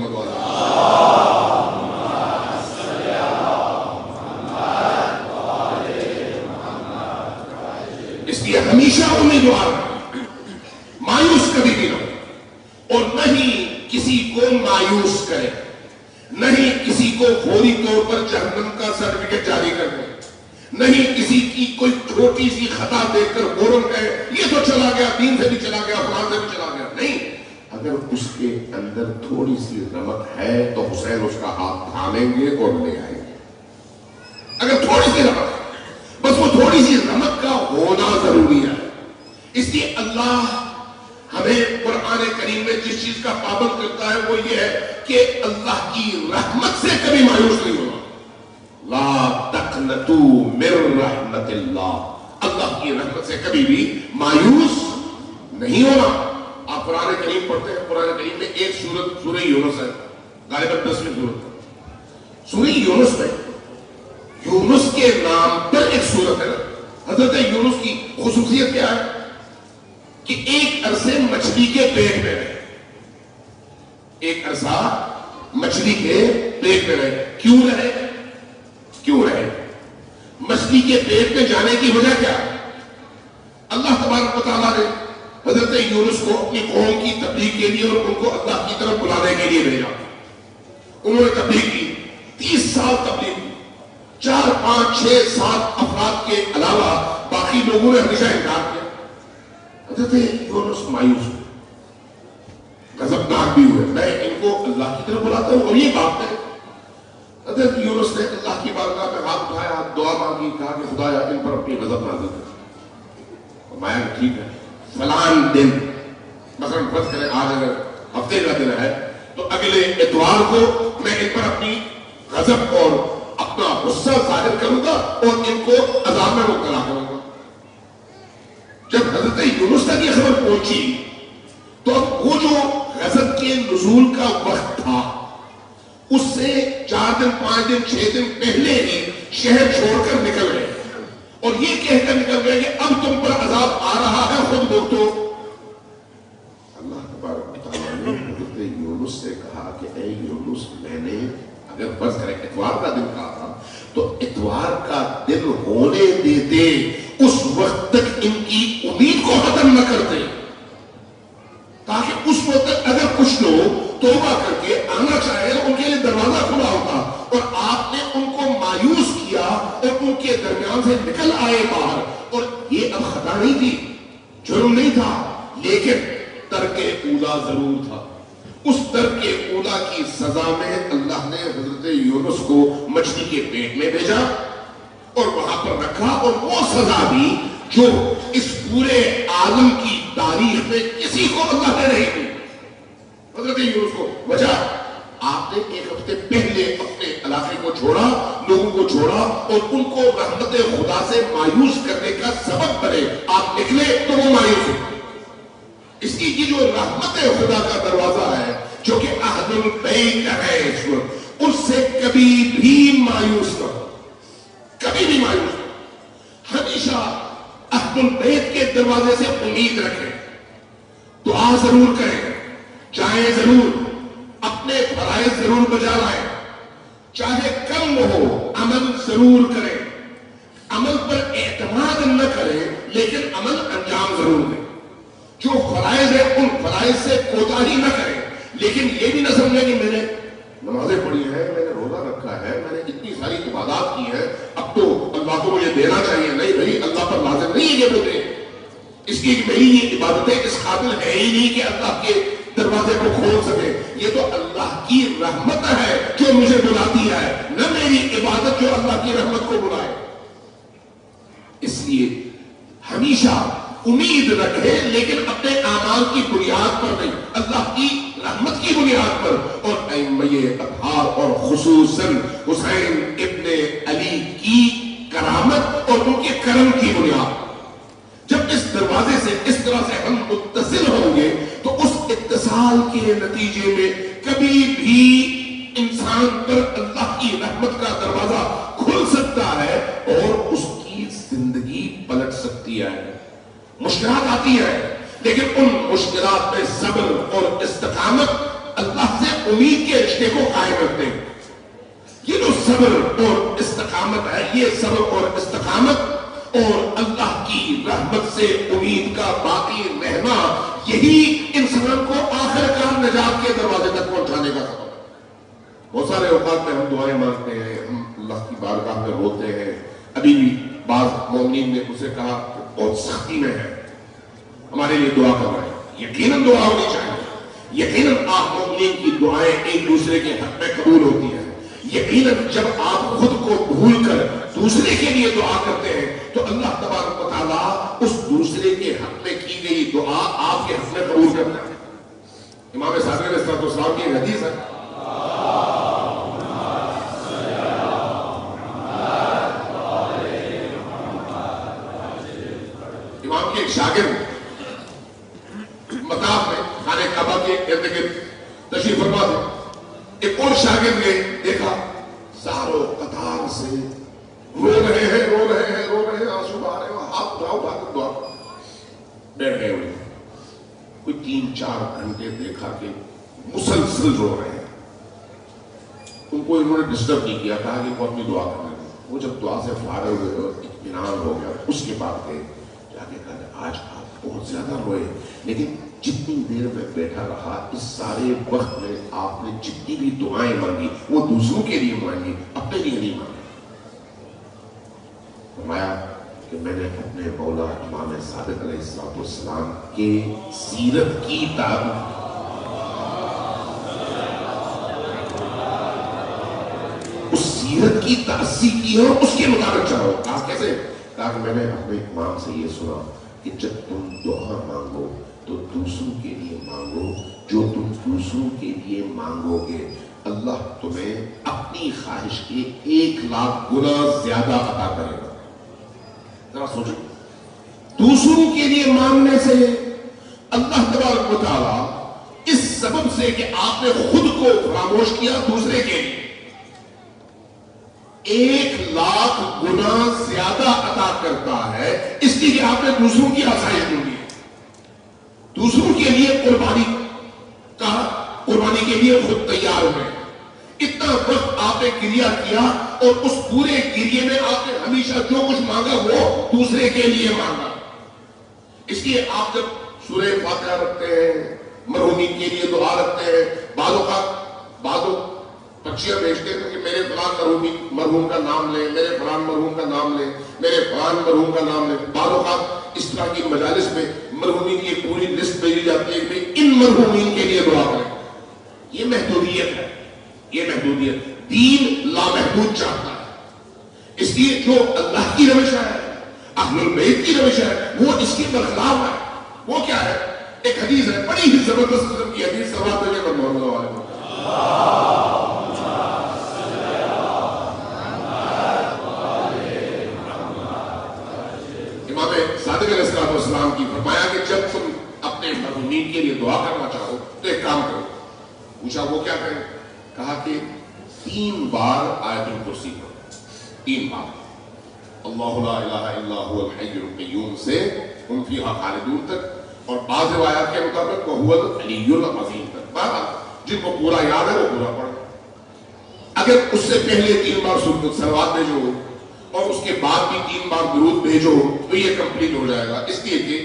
اس لیے ہمیشہ امیدوار مایوس کبھی بھی نہ ہو، اور نہ ہی کسی کو مایوس کرے، نہ ہی کسی کو فوری طور پر جہنم کا سرٹیفکیٹ جاری کر دے، نہ ہی کسی کی کوئی چھوٹی سی خطا دیکھ کر فوراً کہے یہ تو چلا گیا، دین سے بھی چلا گیا، فلان سے بھی چلا گیا. نہیں، اگر اس کے اندر تھوڑی سی رمق ہے تو حسین اس کا ہاتھ تھامیں گے اور لے آئیں گے. اگر تھوڑی سی رمق ہے، بس وہ تھوڑی سی رمق کا ہونا ضروری ہے. اس لیے اللہ ہمیں قرآن کریم میں جس چیز کا پابند کرتا ہے وہ یہ ہے کہ اللہ کی رحمت سے کبھی مایوس نہیں ہونا. لا تقنطوا من رحمت اللہ. اللہ کی رحمت سے کبھی بھی مایوس نہیں ہونا. آپ قرآن کریم پڑھتے ہیں، قرآن کریم میں ایک سورت سورہ یونس ہے، غالباً 10ویں سورت. سورہ یونس میں یونس کے نام پر ایک سورت ہے. حضرت یونس کی خصوصیت کیا ہے کہ ایک عرصے مچھلی کے پیٹ میں رہے. ایک عرصہ مچھلی کے پیٹ میں رہے. کیوں رہے؟ کیوں رہے؟ مچھلی کے پیٹ میں جانے کی وجہ کیا؟ اللہ تبارک و تعالیٰ نے حضرت یونس کو اپنی قوم کی تبلیغ کے لیے اور ان کو اللہ کی طرف بلانے کے لیے بھیجا. انہوں نے تبلیغ کی، 30 سال تبلیغ کی. 4 5 6 7 افراد کے علاوہ باقی لوگوں نے ہمیشہ انکار کیا. حضرت یونس مایوس ہوئے، غضبناک بھی ہوئے. میں ان کو اللہ کی طرف بلاتا ہوں اور یہ بات ہے. حضرت یونس نے اللہ کی بارگاہ میں ہاتھ اٹھایا، دعا مانگی، کہا کہ خدایا ان پر اپنی غضب نازل کر. فرمایا ٹھیک ہے، فلان دن، مثلا فرض کریں آج اگر ہفتے کا دن ہے تو اگلے اتوار کو میں ان پر اپنی غضب اور اپنا غصہ ظاہر کروں گا اور ان کو عذاب میں مبتلا کروں گا. جب حضرت یونس تک یہ خبر پہنچی تو اب وہ جو غضب کے نزول کا وقت تھا اس سے 4 دن 5 دن 6 دن پہلے ہی شہر چھوڑ کر نکل گئے اور یہ کہہ کر نکل گئے کہ اب تم پر عذاب آ رہا ہے خود بھگتو. اللہ تبارک و تعالیٰ نے حضرت یونس سے کہا کہ اے یونس میں نے اگر فرض کریں اتوار کا دن کہا تھا تو اتوار کا دن ہونے دیتے اس وقت تک ان کی امید کو ختم نہ کرتے تاکہ اس وقت تک اگر کچھ لوگ توبہ کر کے آنا چاہے تو ان کے لیے دروازہ کھلا ہوتا اور آپ نے ان کو مایوس کیا اور ان کے درمیان سے نکل آئے باہر. اور یہ اب خطا نہیں تھی جرم نہیں تھا لیکن ترک اولا ضرور تھا. اس ترک اولا کی سزا میں اللہ نے حضرت یونس کو مچھلی کے پیٹ میں بھیجا اور وہاں پر رکھا اور وہ سزا بھی جو اس پورے عالم کی تاریخ میں کسی کو اللہ نے نہیں دی حضرت یونس کو. وجہ آپ نے 1 ہفتے پہلے اپنے علاقے کو چھوڑا لوگوں کو چھوڑا اور ان کو رحمت خدا سے مایوس کرنے کا سبب بنے. آپ نکلے تو وہ مایوس ہوئے. اس کی جو رحمت خدا کا دروازہ ہے جو کہ عہد البیت کا ہے اس وقت اس سے کبھی بھی مایوس نہ ہو کبھی بھی مایوس نہ ہو. ہمیشہ عہد البیت کے دروازے سے امید رکھیں دعا ضرور کریں چاہے ضرور اپنے فرائض ضرور بجا لائیں چاہے کم ہو عمل ضرور کریں عمل پر اعتماد نہ کریں لیکن عمل انجام ضرور دیں. جو فرائض ہے ان فرائض سے کوتاہی نہ کریں لیکن یہ بھی نہ سمجھیں کہ میں نے نمازیں پڑھی ہیں میں نے روزہ رکھا ہے میں نے اتنی ساری عبادات کی ہیں اب تو اللہ کو مجھے دینا چاہیے. نہیں بھائی اللہ پر لازم نہیں ہے یہ بولے اس کی میری یہ عبادتیں اس قابل ہے ہی نہیں کہ اللہ کے دروازے کو کھول سکے. یہ تو اللہ کی رحمت ہے جو مجھے بلاتی ہے نہ میری عبادت جو اللہ کی رحمت کو بلائے. اس لیے ہمیشہ امید رکھے لیکن اپنے اعمال کی بنیاد پر نہیں اللہ کی رحمت کی بنیاد پر. اور ائمہ اطہار اور خصوصاً حسین ابن علی کی کرامت اور ان کے کرم کی بنیاد جب اس دروازے سے اس طرح سے ہم متصل ہوں گے تو اس اتصال کے نتیجے میں کبھی بھی انسان پر اللہ کی رحمت کا دروازہ کھل سکتا ہے اور اس کی زندگی پلٹ سکتی ہے. مشکلات آتی ہے لیکن ان مشکلات میں صبر اور استقامت اللہ سے امید کے رشتے کو قائم رکھتے ہیں. یہ جو صبر اور استقامت ہے یہ صبر اور استقامت اور اللہ کی رحمت سے امید کا باقی رہنا یہی انسان کو آخر کار نجات کے دروازے تک پہنچانے کا سبب ہے. بہت سارے اوقات میں ہم دعائیں مانگتے ہیں ہم اللہ کی بارگاہ میں روتے ہیں. ابھی بھی بعض مومنین نے اسے کہا کہ بہت سختی میں ہے ہمارے لیے دعا کروائیں. یقیناً دعا ہونی چاہیے یقیناً آپ مومنین کی دعائیں ایک دوسرے کے حق میں قبول ہوتی ہیں. یقیناً جب آپ خود کو بھول کر دوسرے کے لیے دعا کرتے ہیں تو اللہ تبارک و تعالیٰ اس دوسرے کے حق میں کی گئی دعا آپ کے حق میں قبول کرتا ہے. امام صادق علیہ السلام کی ایک حدیث ہے امام کے ایک شاگرد مطاف میں خانہ کعبہ کے ارد گرد تشریف فرما تھے. ایک اور شاگرد نے دیکھا ساروں قطار سے رو رہے ہیں آنسو بہا رہے ہیں ہاتھ اٹھا کر دعا بیٹھ گئے ہوئے. کوئی 3-4 گھنٹے دیکھا کہ مسلسل رو رہے ہیں. ان کو انہوں نے ڈسٹرب نہیں کیا کہا کہ وہ اپنی دعا کرنے دیں. وہ جب دعا سے فارغ ہوئے اور اطمینان ہو گیا اس کے بعد گئے جا کے کہا آج آپ بہت زیادہ روئے لیکن جتنی دیر میں بیٹھا رہا اس سارے وقت میں آپ نے جتنی بھی دعائیں مانگی وہ دوسروں کے لیے مانگی اپنے لیے نہیں مانگی. فرمایا کہ میں نے اپنے مولا امام صادق علیہ السلام کے سیرت کی اس سیرت کی تأسی کی ہے اور اس کے مطابق چلا ہو. کہا کیسے؟ کہا کہ میں نے اپنے امام سے یہ سنا کہ جب تم دعا مانگو تو دوسروں کے لیے مانگو جو تم دوسروں کے لیے مانگو گے اللہ تمہیں اپنی خواہش کے 1,00,000 گنا زیادہ عطا کرے گا. ذرا سوچو, دوسروں کے لیے مانگنے سے اللہ تبارک و تعالیٰ اس سبب سے کہ آپ نے خود کو فراموش کیا دوسرے کے لیے 1,00,000 گنا زیادہ عطا کرتا ہے, اس لیے کہ آپ نے دوسروں کی آسائش ڈھونڈی, دوسروں کے لیے قربانی کے لیے خود تیار ہوئے. اتنا وقت آپ نے گریہ کیا اور اس پورے گریے میں آپ نے ہمیشہ جو کچھ مانگا وہ دوسرے کے لیے مانگا. اس لیے آپ جب سورہ فاتحہ رکھتے ہیں, مرحومین کے لیے دعا رکھتے ہیں, بعضوں پچیاں بھیجتے ہیں کہ میرے فلان مرحوم کا نام لیں, میرے فلان مرحوم کا نام لیں, میرے فلان مرحوم کا نام لیں. بعض اوقات اس طرح کی مجالس میں مرحومین کی پوری لسٹ بھیجی جاتی ہے کہ ان مرحومین کے لیے دعا کریں. یہ محدودیت ہے, یہ محدودیت. دین لامحدود چاہتا ہے, اس لیے جو اللہ کی روش ہے, اہل البیت کی روش ہے, وہ اس کے برخلاف ہے. وہ کیا ہے؟ ایک حدیث ہے, بڑی ہی زبردست قسم کی حدیث, سوات دینے پر محمد اللہ علیہ وسلم. امام صادق علیہ السلام کی فرمایا کہ جب تم اپنے مرحومین کے لیے دعا کرنا چاہو تو ایک کام کرو. پوچھا وہ کیا کریں؟ کہا کہ 3 بار آیت الکرسی پڑھو, 3 بار. اللہ لا الہ الا هو الحی القیوم سے ہم فیہا خالدون تک, اور بعض روایات کے مطابق وَهُوَ الْعَلِيُّ الْعَظِيمُ تک. بہرحال جن کو پورا یاد ہے وہ پورا پڑھیں. اگر اس سے پہلے 3 بار صلوات بھیجو اور اس کے بعد بھی 3 بار درود بھیجو تو یہ کمپلیٹ ہو جائے گا. اس لیے کہ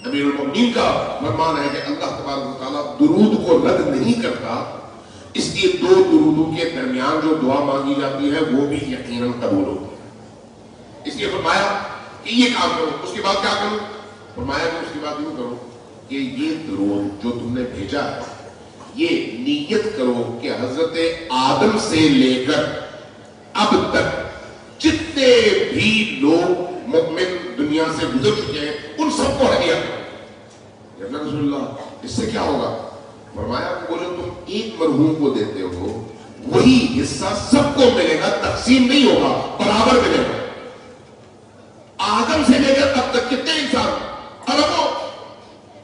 امیر المؤمنین کا فرمان ہے کہ اللہ تبارک و تعالیٰ درود کو رد نہیں کرتا, اس لیے 2 درودوں کے درمیان جو دعا مانگی جاتی ہے وہ بھی یقیناً قبول ہوتی ہے. اس لیے فرمایا کہ یہ کام کرو. اس کے بعد کیا کرو؟ فرمایا کہ اس کے بعد یوں کرو کہ یہ درود جو تم نے بھیجا ہے یہ نیت کرو کہ حضرت آدم سے لے کر اب تک جتنے بھی لوگ مؤمن دنیا سے گزر چکے ہیں ان سب کو ہدیہ کرو. یا رسول اللہ اس سے کیا ہوگا؟ فرمایا کہ وہ جو تم ایک مرحوم کو دیتے ہو وہی حصہ سب کو ملے گا, تقسیم نہیں ہوگا, برابر ملے گا. آدم سے لے کر اب تک کتنے انسان, اربوں,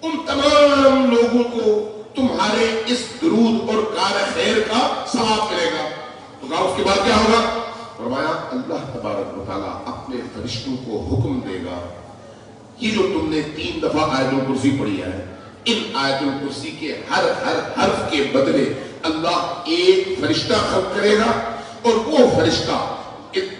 ان تمام لوگوں کو تمہارے اس درود اور کار خیر کا ثواب ملے گا. تو کہا اس کے بعد کیا ہوگا؟ فرمایا اللہ تبارک و تعالیٰ اپنے فرشتوں کو حکم دے گا, یہ جو تم نے 3 دفعہ آیت الکرسی پڑھی ہے, ان آیت الکرسی کے ہر حرف کے بدلے اللہ ایک فرشتہ خلق کرے گا, اور وہ فرشتہ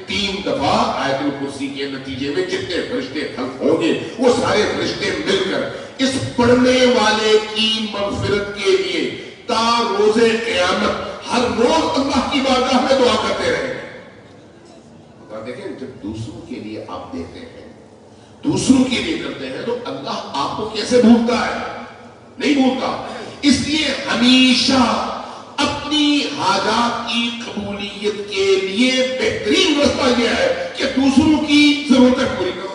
3 دفعہ آیت الکرسی کے نتیجے میں جتنے فرشتے خلق ہوں گے وہ سارے فرشتے مل کر اس پڑھنے والے کی مغفرت کے لیے تا روز قیامت ہر روز اللہ کی بارگاہ میں دعا کرتے رہیں گے. دیکھیں جب دوسروں کے لیے آپ دیتے ہیں, دوسروں کے لیے کرتے ہیں, تو اللہ آپ کو کیسے بھولتا ہے؟ نہیں بھولتا. اس لیے ہمیشہ اپنی حاجات کی قبولیت کے لیے بہترین رستہ یہ ہے کہ دوسروں کی ضرورتیں پوری کرو.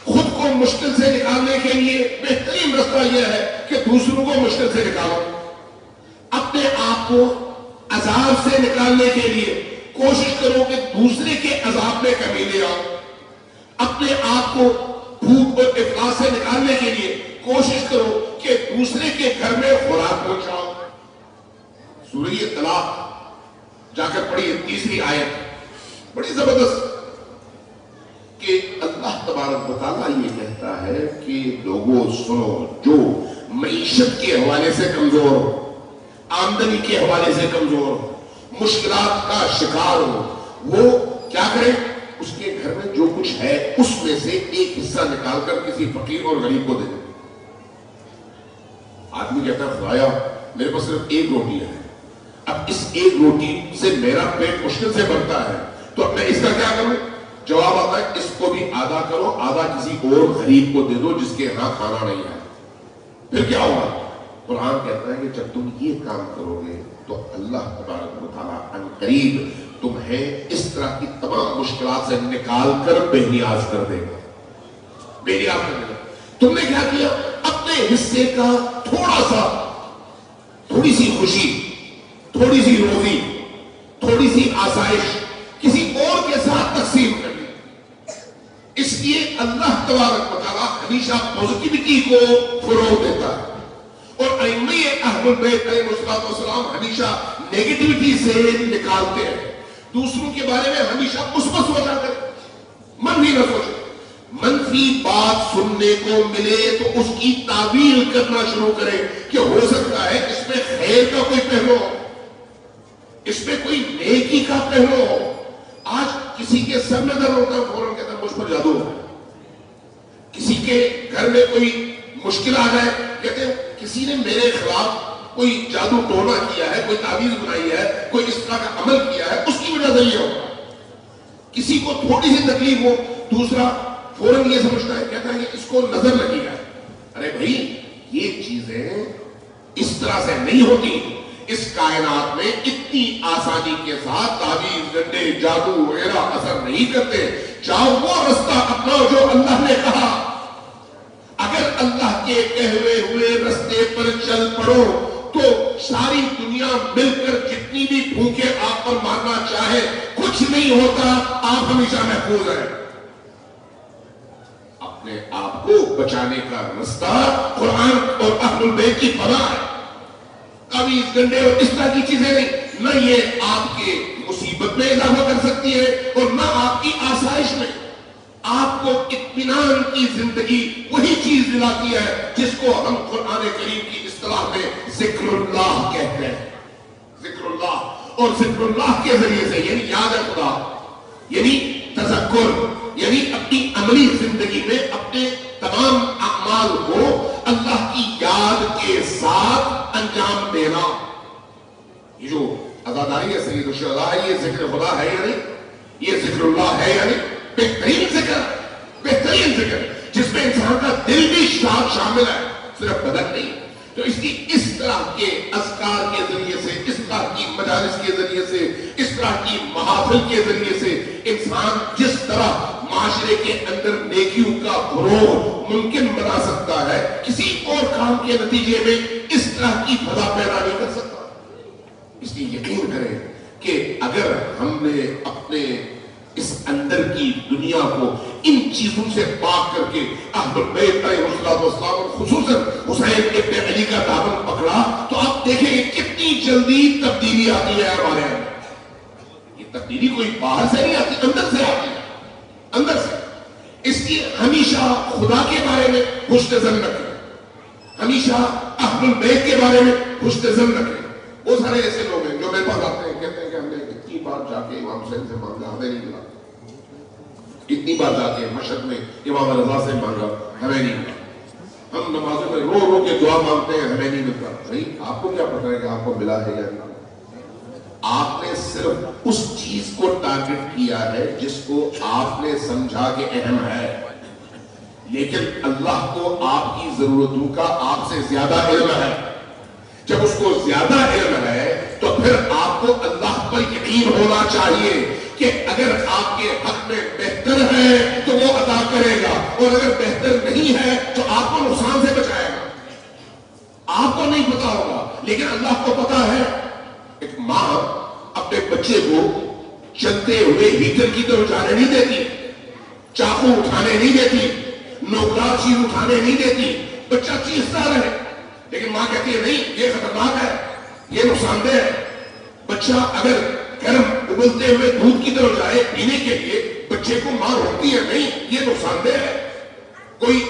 خود کو مشکل سے نکالنے کے لیے بہترین رستہ یہ ہے کہ دوسروں کو مشکل سے نکالو. اپنے آپ کو عذاب سے نکالنے کے لیے کوشش کرو کہ دوسرے کے عذاب میں کمی لے آؤ. اپنے آپ کو بھوک اور افلاس سے نکالنے کے لیے کوشش کرو کہ دوسرے کے گھر میں خوراک پہنچاؤ. سورہ طلاق جا کر پڑھی 3 آیت, بڑی زبردست, کہ اللہ تبارک و تعالیٰ یہ کہتا ہے کہ لوگوں سنو, جو معیشت کے حوالے سے کمزور ہو, آمدنی کے حوالے سے کمزور ہو, مشکلات کا شکار ہو, وہ کیا کرے؟ اس کے گھر میں جو کچھ ہے اس میں سے ایک حصہ نکال کر کسی فقیر اور غریب کو دے دے. آدمی کہتا ہے خدایا میرے پاس صرف 1 روٹی ہے, اب اس 1 روٹی سے میرا پیٹ مشکل سے بھرتا ہے, تو اب میں اس کا کیا کروں؟ جواب آتا ہے اس کو بھی آدھا کرو, آدھا کسی اور غریب کو دے دو جس کے ہاں کھانا نہیں ہے. پھر کیا ہوگا؟ قرآن کہتا ہے کہ جب تم یہ کام کرو گے تو اللہ تبارک و تعالیٰ عنقریب تمہیں اس طرح کی تمام مشکلات سے نکال کر بے نیاز کر دے گا. بے نیاز کر دے گا. تم نے کیا کیا؟ اپنے حصے کا تھوڑا سا, تھوڑی سی خوشی, تھوڑی سی روزی، تھوڑی سی آسائش کسی اور کے ساتھ تقسیم کر لی. اس لیے اللہ تبارک و تعالیٰ ہمیشہ پازیٹیوٹی کو فروغ دیتا ہے، اور ائمہ اہل البیت علیہ السلام ہمیشہ نیگیٹیوٹی سے نکالتے ہیں. دوسروں کے بارے میں ہمیشہ مثبت سوچا کریں، منفی نہ سوچیں. منفی بات سننے کو ملے تو اس کی تعویل کرنا شروع کریں کہ ہو سکتا ہے اس میں خیر کا کوئی پہلو ہو، اس میں کوئی نیکی کا پہلو ہو. آج کسی کے سر میں درد ہوتا ہے، فوراً کہتا ہے مجھ پر جادو ہو. کسی کے گھر میں کوئی مشکل آ جائے، کہتے ہیں کسی نے میرے خلاف کوئی جادو ٹونا کیا ہے، کوئی تعویذ بنائی ہے، کوئی اس طرح کا عمل کیا ہے، اس کی وجہ سے یہ ہوگا. کسی کو تھوڑی سی تکلیف ہو، دوسرا فوراً یہ سمجھتا ہے، کہتا ہے کہ اس کو نظر لگی ہے. ارے بھائی یہ چیزیں اس طرح سے نہیں ہوتی. اس کائنات میں اتنی آسانی کے ساتھ تعویذ، گنڈے، جادو وغیرہ اثر نہیں کرتے. چاہو وہ رستہ اپناؤ جو اللہ نے کہا. اگر اللہ کے کہے ہوئے رستے پر چل پڑو تو ساری دنیا مل کر جتنی بھی بھوکے آپ پر مارنا چاہے کچھ نہیں ہوتا، آپ ہمیشہ محفوظ ہیں. اپنے آپ کو بچانے کا رستہ قرآن اور اہل البیت کی پناہ ہے. تعویذ، گنڈے اور اس طرح کی چیزیں نہیں. نہ یہ آپ کے مصیبت میں اضافہ کر سکتی ہے اور نہ آپ کی آسائش میں. آپ کو اطمینان کی زندگی وہی چیز دلاتی ہے جس کو ہم قرآن کریم کی اصطلاح میں ذکر اللہ کہتے ہیں. ذکر اللہ، اور ذکر اللہ کے ذریعے سے یعنی یاد خدا، یعنی تذکر، یعنی اپنی عملی زندگی میں اپنے تمام اعمال کو اللہ کی یاد کے ساتھ انجام دینا. یہ جو عزاداری ہے سید الشہداء ہے، یہ ذکر خدا ہے یا نہیں؟ یہ ذکر اللہ ہے یا نہیں؟ بہترین ذکر، بہترین ذکر جس میں انسان کا دل بھی شامل ہے، صرف بدن نہیں. تو اس کی اس طرح کے اذکار کے ذریعے سے، اس طرح کی مجالس کے ذریعے سے، اس طرح کی محافل کے ذریعے سے انسان جس طرح معاشرے کے اندر نیکیوں کا فروغ ممکن بنا سکتا ہے، کسی اور کام کے نتیجے میں اس طرح کی فضا پیدا نہیں کر سکتا. اس لیے یقین کریں کہ اگر ہم نے اپنے اس اندر کی دنیا کو ان چیزوں سے پاک کر کے اہل بیت علیہ السلام خصوصاً حسین ابن علی کا دامن پکڑا تو آپ دیکھیں کہ کتنی جلدی تبدیلی آتی ہے ہمارے اندر. یہ تبدیلی کوئی باہر سے نہیں آتی، اندر سے آتی ہے، اندر سے. اس لیے ہمیشہ خدا کے بارے میں حسن ظن رکھیں، ہمیشہ اہل بیت کے بارے میں حسن ظن رکھیں. وہ سارے ایسے لوگ ہیں جو میرے پاس آتے ہیں، کہتے ہیں کہ ہم نے اتنی بار جا کے امام حسین سے مانگا، ہمیں نہیں ملا. اتنی بار جا کے مشہد میں امام رضا سے مانگا، ہمیں نہیں ملا. ہم نمازوں میں رو رو کے دعا مانگتے ہیں، ہمیں نہیں ملتا. بھائی آپ کو کیا پتہ ہے کہ آپ کو ملا ہے یا نہیں؟ آپ نے صرف اس چیز کو ٹارگٹ کیا ہے جس کو آپ نے سمجھا کہ اہم ہے، لیکن اللہ کو آپ کی ضرورتوں کا آپ سے زیادہ علم ہے. جب اس کو زیادہ علم ہے تو پھر آپ کو اللہ پر یقین ہونا چاہیے کہ اگر آپ کے حق میں بہتر ہے تو وہ عطا کرے گا، اور اگر بہتر نہیں ہے تو آپ کو نقصان سے بچائے گا. آپ کو نہیں پتا ہوگا لیکن اللہ کو پتا ہے. ایک ماں اپنے بچے کو چلتے ہوئے ہیٹر کی طرف جانے نہیں دیتی، چاقو اٹھانے نہیں دیتی، نوکدار چیز اٹھانے نہیں دیتی. بچہ چیختا رہے لیکن ماں کہتی ہے نہیں، یہ خطرناک ہے، یہ نقصان دہ ہے. بچہ اگر گرم ابلتے ہوئے دودھ کی طرف جائے پینے کے لیے، بچے کو ماں روکتی ہے نہیں، یہ نقصان دہ ہے. کوئی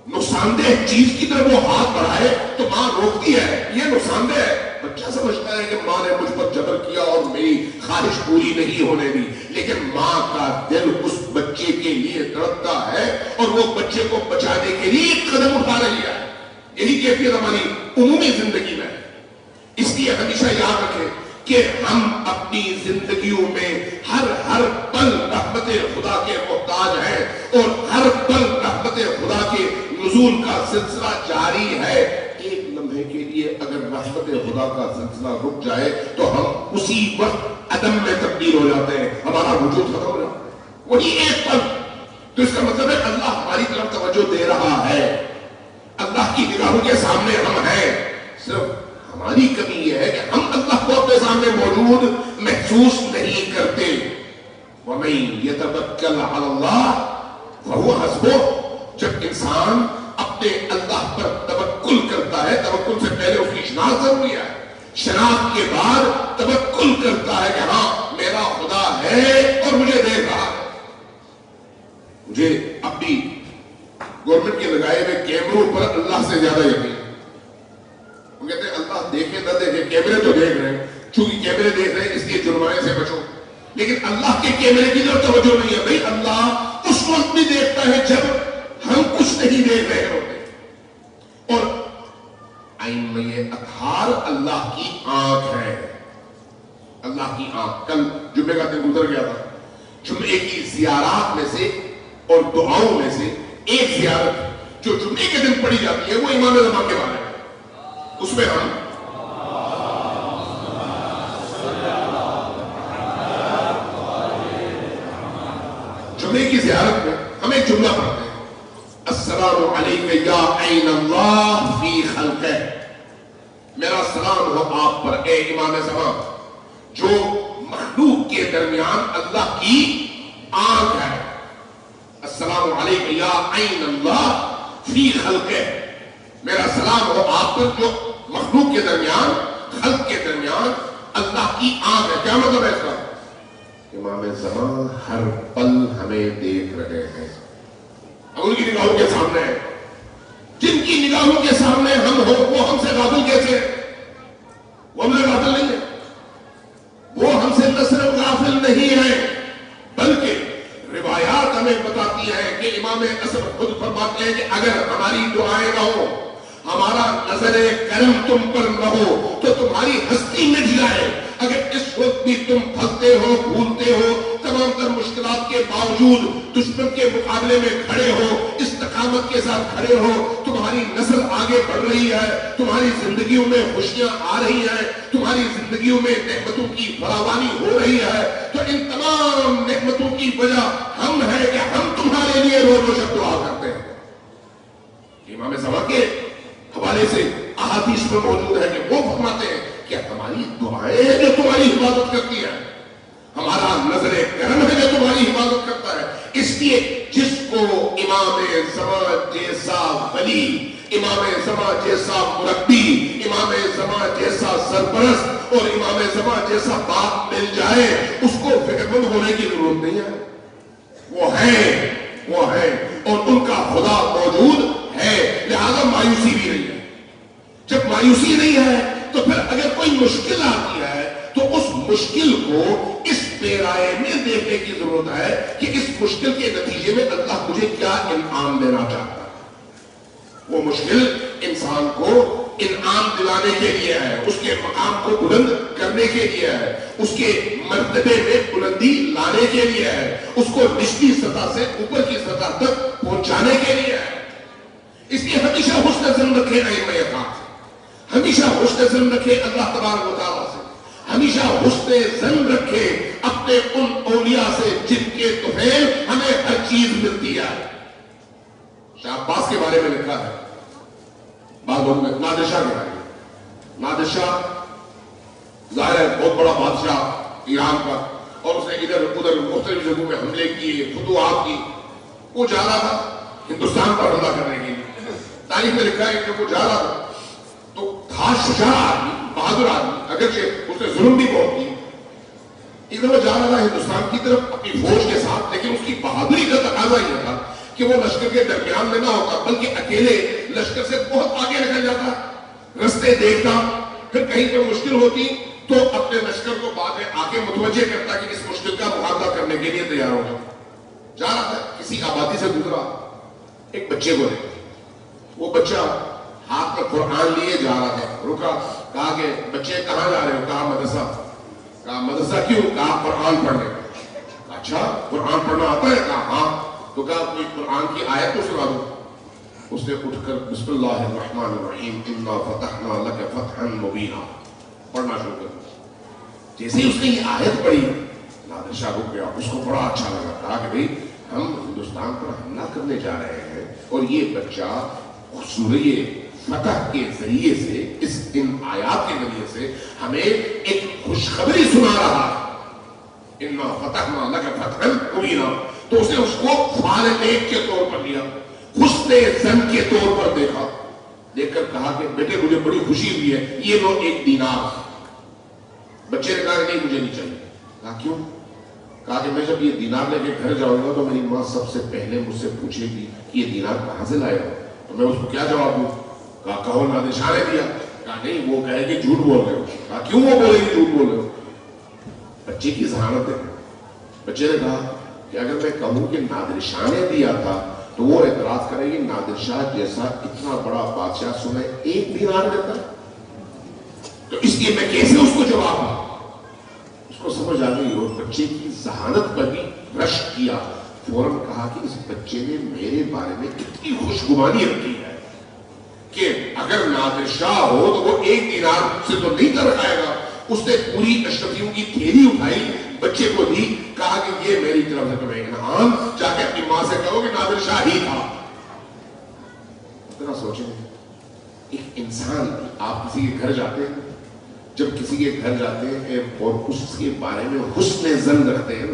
نقصان دہ چیز کی طرف وہ ہاتھ بڑھائے تو ماں روکتی ہے، یہ نقصان دہ ہے. بچہ سمجھتا ہے کہ ماں نے مجھ پر جبر کیا اور میری خواہش پوری نہیں ہونے دی، لیکن ماں کا دل اس بچے کے لیے تڑپتا ہے اور وہ بچے کو بچانے کے لیے ایک قدم اٹھا رہی ہے. یہی کیفیت ہماری عمومی زندگی میں ہے. اس لیے ہمیشہ یاد رکھیں کہ ہم اپنی زندگیوں میں ہر پل رحمت خدا کے محتاج ہیں، اور ہر پل رحمت خدا کے نزول کا سلسلہ جاری ہے. ایک لمحے کے لیے اگر رحمت خدا کا سلسلہ رک جائے تو ہم اسی وقت عدم میں تبدیل ہو جاتے ہیں، ہمارا وجود ختم ہو جاتا ہے. وہی ایک پل. تو اس کا مطلب ہے اللہ ہماری طرف توجہ دے رہا ہے، اللہ کی نگاہوں کے سامنے ہم ہیں، صرف ہماری کمی یہ ہے کہ ہم اللہ کو اپنے سامنے موجود محسوس نہیں کرتے. وَمَن يَتَوَكَّلْ عَلَى اللَّهِ فَهُوَ حَسْبُهُ. جب انسان اپنے اللہ پر توکل کرتا ہے، توکل سے پہلے اس کی شناخت ضروری ہے، شناخت کے بعد توکل کرتا ہے کہ ہاں میرا خدا ہے اور مجھے دیکھ رہا ہے. مجھے اپنی گورنمنٹ کے لگائے ہوئے کیمروں پر اللہ سے زیادہ یقین ہے. وہ کہتے ہیں اللہ دیکھے نہ دیکھے، کیمرے تو دیکھ رہے ہیں، چونکہ کیمرے دیکھ رہے ہیں اس لیے جرمانے سے بچو. لیکن اللہ کے کیمرے کی طرف توجہ نہیں ہے. بھئی اللہ اس وقت بھی دیکھتا ہے جب ہم کچھ نہیں دیکھ رہے ہوتے. اور ائمہ اطہار اللہ کی آنکھ ہے. اللہ کی آنکھ. کل جمعے کا دن گزر گیا تھا. جمعے کی زیارات میں سے اور دعاؤں میں سے ایک زیارت جو جمعے کے دن پڑھی جاتی ہے وہ امام زمان کے بارے میں. اس میں ہم جمعے کی زیارت میں ہم ایک جملہ پڑھتے ہیں، السلام علیکہ یا عین اللہ فی خلقہ. میرا سلام ہو آپ پر اے امام زمان جو مخلوق کے درمیان اللہ کی آنکھ ہے. السلام علیکہ یا عین اللہ فی خلقہ. میرا سلام ہو آپ پر جو مخلوق کے درمیان، خلق کے درمیان اللہ کی آنکھ ہے. کیا مطلب ہے اس کا؟ امام زمان ہر پل ہمیں دیکھ رہے ہیں. ان کی نگاہوں کے سامنے ہیں. جن کی نگاہوں کے سامنے ہم ہو وہ ہم سے غافل کیسے ہیں؟ وہ ہم سے غافل نہیں ہے. وہ ہم سے نہ صرف غافل نہیں ہے بلکہ روایات ہمیں بتاتی ہے کہ امام اصل خود فرماتے ہیں کہ اگر ہماری دعائیں نہ ہو، ہمارا نظر کرم تم پر نہ ہو تو تمہاری ہستی مٹ جائے. اگر اس وقت بھی تم پھنستے ہو، بھولتے ہو، تمام تر مشکلات کے باوجود دشمن کے مقابلے میں کھڑے ہو، استقامت کے ساتھ کھڑے ہو، تمہاری نسل آگے بڑھ رہی ہے، تمہاری زندگیوں میں خوشیاں آ رہی ہیں، تمہاری زندگیوں میں نعمتوں کی فراوانی ہو رہی ہے، تو ان تمام نعمتوں کی وجہ ہم ہیں کہ ہم تمہارے لیے روز و شب دعا کرتے ہیں. امام زمان کے حوالے سے احادیث میں موجود ہے کہ وہ فرماتے ہیں کہ ہماری دعائیں جو تمہاری حفاظت کرتی ہیں، ہمارا نظر کرم ہے جو تمہاری حفاظت کرتا ہے. اس لیے جس کو امام زمان جیسا ولی، امام زمان جیسا مربی، امام زمان جیسا سرپرست اور امام زمان جیسا باپ مل جائے اس کو فکر مند ہونے کی ضرورت نہیں ہے. وہ ہے اور ان کا خدا موجود ہے، لہذا مایوسی بھی نہیں ہے. جب مایوسی نہیں ہے تو پھر اگر کوئی مشکل آتی ہے تو اس مشکل کو اس پیرائے میں دیکھنے کی ضرورت ہے کہ اس مشکل کے نتیجے میں اللہ مجھے کیا انعام دینا چاہتا ہے. وہ مشکل انسان کو انعام دلانے کے لیے ہے، اس کے مقام کو بلند کرنے کے لیے ہے، اس کے مرتبے میں بلندی لانے کے لیے ہے، اس کو نچلی سطح سے اوپر کی سطح تک پہنچانے کے لیے ہے. اس لیے ہمیشہ حسن ظن رکھے ائمہ اطاعت سے، ہمیشہ حسن ظن رکھے اللہ تبارک و تعالیٰ سے، ہمیشہ حسن ظن رکھے اپنے ان اولیاء سے جن کے طفیل ہمیں ہر چیز ملتی ہے. شاہ عباس کے بارے میں لکھا ہے بعض لوگوں نے، نادر شاہ کے بارے میں. نادر شاہ ظاہر ہے بہت بڑا بادشاہ ایران کا، اور اس نے ادھر ادھر مختلف جگہوں میں حملے کیے، فتوحات کی. وہ جا رہا تھا ہندوستان پر حملہ کرنے کے لیے. تاریخ میں لکھا ہے کہ وہ جا رہا تھا تو تھا شجاع آدمی، بہادر آدمی، اگرچہ اس نے ظلم بھی بہت کی. ادھر وہ جا رہا تھا ہندوستان کی طرف اپنی فوج کے ساتھ، لیکن اس کی بہادری کا تقاضا یہ تھا کہ وہ لشکر کے درمیان میں نہ ہوتا بلکہ اکیلے لشکر سے بہت آگے نکل جاتا، رستے دیکھتا، پھر کہیں پر مشکل ہوتی تو اپنے لشکر کو بعد میں آ کے متوجہ کرتا کہ اس مشکل کا مقابلہ کرنے کے لیے تیار ہو جاتا. جا رہا تھا، کسی آبادی سے گزرا، ایک بچے کو دیکھا. وہ بچہ ہاتھ میں قرآن لیے جا رہا تھا. رکا، کہا کہ بچے کہاں جا رہے ہو؟ کہا مدرسہ. کہا مدرسہ کیوں؟ کہا قرآن پڑھنے. اچھا قرآن پڑھنا آتا ہے؟ کہا ہاں. تو کہا کوئی قرآن کی آیت تو سنا دو. اس نے اٹھ کر بسم اللہ الرحمن الرحیم انا فتحنا لک فتحا مبینا پڑھنا شروع کر. جیسے ہی اس نے یہ آیت پڑھی نادر شاہ رک گیا. اس کو بڑا اچھا لگا. کہا کہ بھئی ہم ہندوستان پر حملہ کرنے جا رہے ہیں اور یہ بچہ سورہ فتح کے ذریعے سے، ان آیات کے ذریعے سے ہمیں ایک خوشخبری سنا رہا ہے، اِنَّا فَتَحْنَا لَكَ فَتْحًا مُبِينًا، تو اس نے اس کو فعل نیک کے طور پر لیا، حسن ظن کے طور پر دیکھا، دیکھ کر کہا کہ بیٹے مجھے بڑی خوشی ہوئی ہے، یہ لو 1 دینار۔ بچے نے کہا نہیں مجھے نہیں چاہیے۔ کہا کیوں؟ کہا کہ میں جب یہ دینار لے کے گھر جاؤں گا تو میری ماں سب سے پہلے مجھ سے پوچھے گی کہ یہ دینار کہاں سے لائے ہو، تو میں اس کو کیا جواب دوں؟ کہا کہو نادر شاہ نے دیا۔ کہا نہیں، وہ کہے کہ جھوٹ بول رہے ہو۔ کہا کیوں وہ بولے کہ جھوٹ بول رہے ہو؟ بچے کی ذہانت ہے۔ بچے نے کہا کہ اگر میں کہوں کہ نادر شاہ نے دیا تھا تو وہ اعتراض کرے گی نادر شاہ جیسا اتنا بڑا بادشاہ سنے 1 دینار دیتا، تو اس لیے میں کیسے اس کو جواب دوں؟ اس کو سمجھ آ گئی اور بچے کی ذہانت پر بھی رشک کیا، فوراً کہا کہ اس بچے نے میرے بارے میں اتنی خوشگمانی رکھی ہے کہ اگر نادر شاہ ہو تو وہ 1 دینار سے تو نہیں کر کھائے گا۔ اس نے پوری اشرفیوں کی تھیلی اٹھائی، بچے کو دی، کہا کہ یہ میری طرف سے تمہیں انعام، جا کے اپنی ماں سے کہو کہ نادر شاہ ہی تھا۔ اتنا سوچیں، ایک انسان، آپ کسی کے گھر جاتے ہیں، جب کسی کے گھر جاتے ہیں اور اس کے بارے میں حسن ظن رکھتے ہیں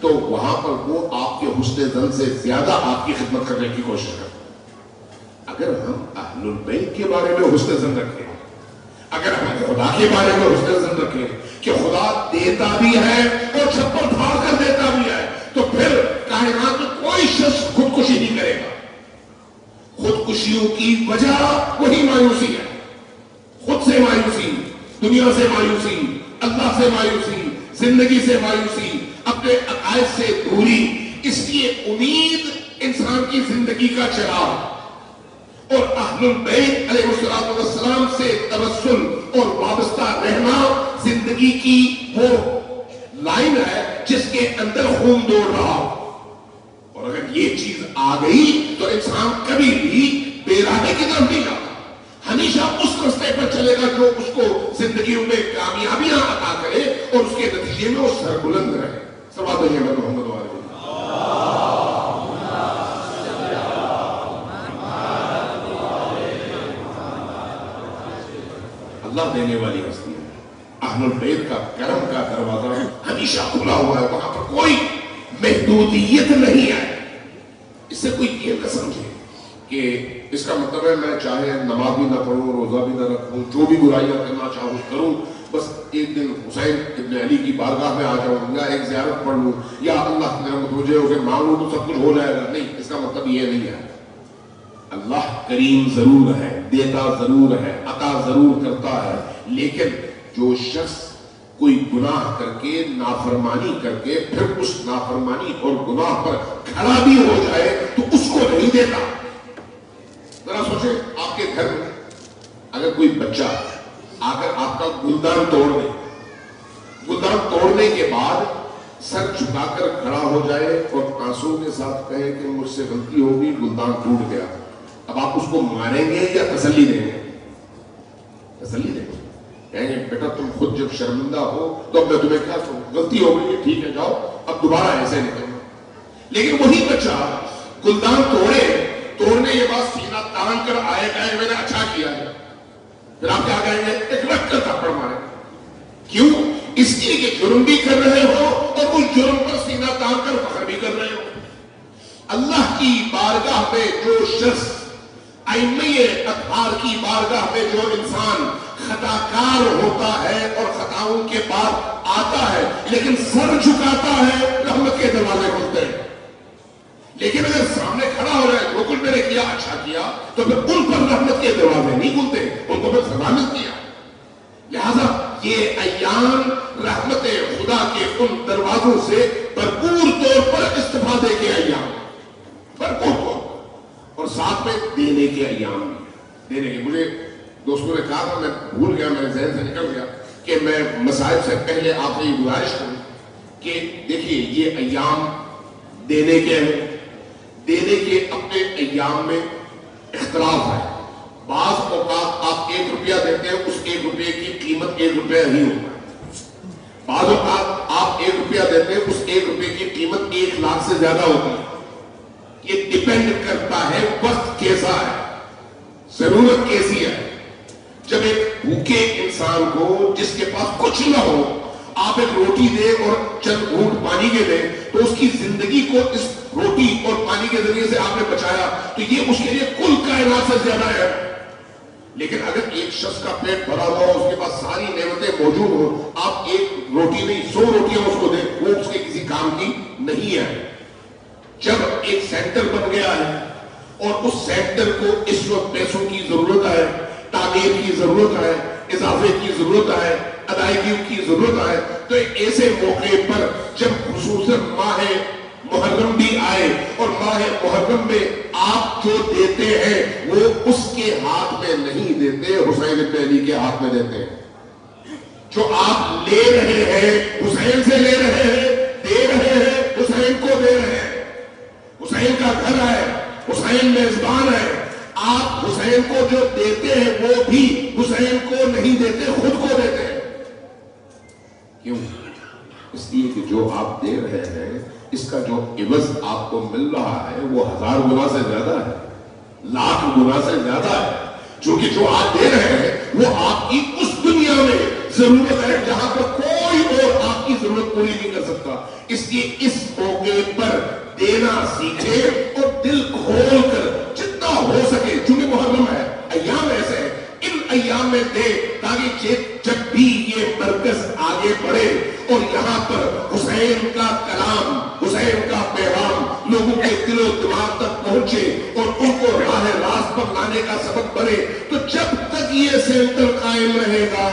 تو وہاں پر وہ آپ کے حسن ظن سے زیادہ آپ کی خدمت کرنے کی کوشش کرتے ہیں۔ اگر ہم اہل البیت کے بارے میں حسن ظن رکھیں، اگر ہم خدا کے بارے میں حسن ظن رکھیں کہ خدا دیتا بھی ہے اور چھپر پھاڑ کر دیتا بھی ہے، تو پھر کائنات میں کوئی شخص خودکشی نہیں کرے گا۔ خودکشیوں کی وجہ وہی مایوسی ہے، خود سے مایوسی، دنیا سے مایوسی، اللہ سے مایوسی، زندگی سے مایوسی، اپنے عقائد سے دوری۔ اس لیے امید انسان کی زندگی کا چراغ، اور اہل البیت علیہ السلام سے توسل اور وابستہ رہنا زندگی کی وہ لائن ہے جس کے اندر خون دوڑ رہا ہو، اور اگر یہ چیز آ گئی تو انسان کبھی بھی بے راہی کی طرف نہیں جاتا، ہمیشہ اس راستے پر چلے گا جو اس کو زندگیوں میں کامیابیاں عطا کرے اور اس کے نتیجے میں وہ سربلند رہے۔ صلوات اللہ محمد وآلہ۔ اللہ دینے والی ہستی ہے، اہل البیت کا کرم کا دروازہ ہمیشہ کھلا ہوا ہے، وہاں پر کوئی محدودیت نہیں ہے۔ اس سے کوئی یہ نہ سمجھے کہ اس کا مطلب ہے میں چاہے نماز بھی نہ پڑھوں، روزہ بھی نہ رکھوں، جو بھی برائیاں کرنا چاہوں کروں، بس ایک دن حسین ابن علی کی بارگاہ میں آ جاؤں یا ایک زیارت پڑھ لوں یا اللہ کی رحمت ہو جائے اسے مانگوں تو سب کچھ ہو جائے گا۔ نہیں، اس کا مطلب یہ نہیں ہے۔ اللہ کریم ضرور ہے، دیتا ضرور ہے، عطا ضرور کرتا ہے، لیکن جو شخص کوئی گناہ کر کے نافرمانی کر کے پھر اس نافرمانی اور گناہ پر کھڑا بھی ہو جائے تو اس کو نہیں دیتا۔ ذرا سوچیں، آپ کے گھر میں اگر کوئی بچہ آ کر آپ کا گلدان توڑ دے، گلدان توڑنے کے بعد سر جھکا کر کھڑا ہو جائے اور آنسو کے ساتھ کہے کہ مجھ سے غلطی ہوگی، گلدان ٹوٹ گیا، اب آپ اس کو ماریں گے یا تسلی دیں گے؟ تسلی دیں گے، کہیں گے بیٹا تم خود جب شرمندہ ہو تو اب میں تمہیں کیا کروں، غلطی ہو گئی ہے، ٹھیک ہے جاؤ اب دوبارہ ایسے نہیں کروں۔ لیکن وہی بچہ گلدان توڑنے کے بعد سینہ تان کر آئے کہے میں نے اچھا کیا ہے، پھر آپ کیا کہیں گے؟ ایک رکھ کر تھپڑ مارے۔ کیوں؟ اس لیے کہ جرم بھی کر رہے ہو اور اس جرم پر سینہ تان کر فخر بھی کر رہے ہو۔ اللہ کی بارگاہ میں جو شخص، ائمہ اطہار کی بارگاہ میں جو انسان خطا کار ہوتا ہے اور خطاؤں کے بعد آتا ہے لیکن سر جھکاتا ہے، رحمت کے دروازے کھلتے ہیں۔ لیکن اگر سامنے کھڑا ہو رہا ہے جو کچھ میں نے کیا اچھا کیا تو پھر ان پر رحمت کے دروازے نہیں کھلتے، ان کو پھر سزا ملتی ہے۔ لہذا یہ ایام رحمت خدا کے ان دروازوں سے بھرپور طور پر استفادے کے ایام، بھرپور طور پر، اور ساتھ میں دینے کے ایام بھی، دینے کے۔ مجھے دوستوں نے کہا تھا، میں بھول گیا، میرے ذہن سے نکل گیا کہ میں مسائل سے پہلے آپ سے یہ گزارش کروں کہ دیکھیے یہ ایام دینے کے ہیں، دینے کے اپنے ایام میں اختلاف ہے۔ بعض اوقات آپ 1 روپیہ دیتے ہیں، اس 1 روپے کی قیمت 1 روپیہ ہی ہوتا ہے۔ بعض اوقات آپ 1 روپیہ دیتے ہیں، اس 1 روپے کی قیمت 1 لاکھ سے زیادہ ہوتی ہے۔ یہ ڈیپینڈ کرتا ہے وقت کیسا ہے۔ ضرورت کیسی ہے؟ جب ایک بھوکے انسان کو جس کے پاس کچھ نہ ہو آپ ایک روٹی دے اور چند گھونٹ پانی کے دیں تو اس کی زندگی کو اس روٹی اور پانی کے ذریعے سے آپ نے بچایا تو یہ اس کے لیے کل کائنات سے زیادہ ہے. لیکن اگر ایک شخص کا پیٹ بھرا ہوا اس کے پاس ساری نعمتیں موجود ہوں آپ ایک روٹی نہیں 100 روٹیاں اس کو دیں وہ اس کے کسی کام کی نہیں ہے. جب ایک سینٹر بن گیا ہے اور اس سینٹر کو اس وقت پیسوں کی ضرورت ہے تعمیر کی ضرورت ہے اضافے کی ضرورت ہے ادائیگیوں کی ضرورت ہے تو ایک ایسے موقع پر جب خصوصاً ماہ محرم بھی آئے اور ماہ محرم میں آپ جو دیتے ہیں وہ اس کے ہاتھ میں نہیں دیتے حسین بن علی کے ہاتھ میں دیتے ہیں. جو آپ لے رہے ہیں حسین سے لے رہے ہیں دے رہے ہیں حسین کو دے رہے ہیں. حسین کا گھر ہے حسین میزبان ہے. آپ حسین کو جو دیتے ہیں وہ بھی حسین کو نہیں دیتے خود کو دیتے ہیں. کیوں؟ اس لیے کہ جو آپ دے رہے ہیں اس کا جو عوض آپ کو مل رہا ہے وہ 1000 گنا سے زیادہ ہے لاکھ گنا سے زیادہ ہے. چونکہ جو آپ دے رہے ہیں وہ آپ کی اس دنیا میں ضرورت ہے جہاں پر کوئی اور آپ کی ضرورت پوری نہیں کر سکتا. اس لیے اس موقع پر دینا سیکھے اور دل کھول کر جتنا ہو سکے چونکہ محرم ہے ایام ایسے ہیں ان ایام میں دے تاکہ جب بھی یہ مرکز آگے بڑھے اور یہاں پر حسین کا کلام حسین کا پیغام لوگوں کے دل و دماغ تک پہنچے اور ان کو راہ راست پر لانے کا سبب بنے تو جب تک یہ سینٹر قائم رہے گا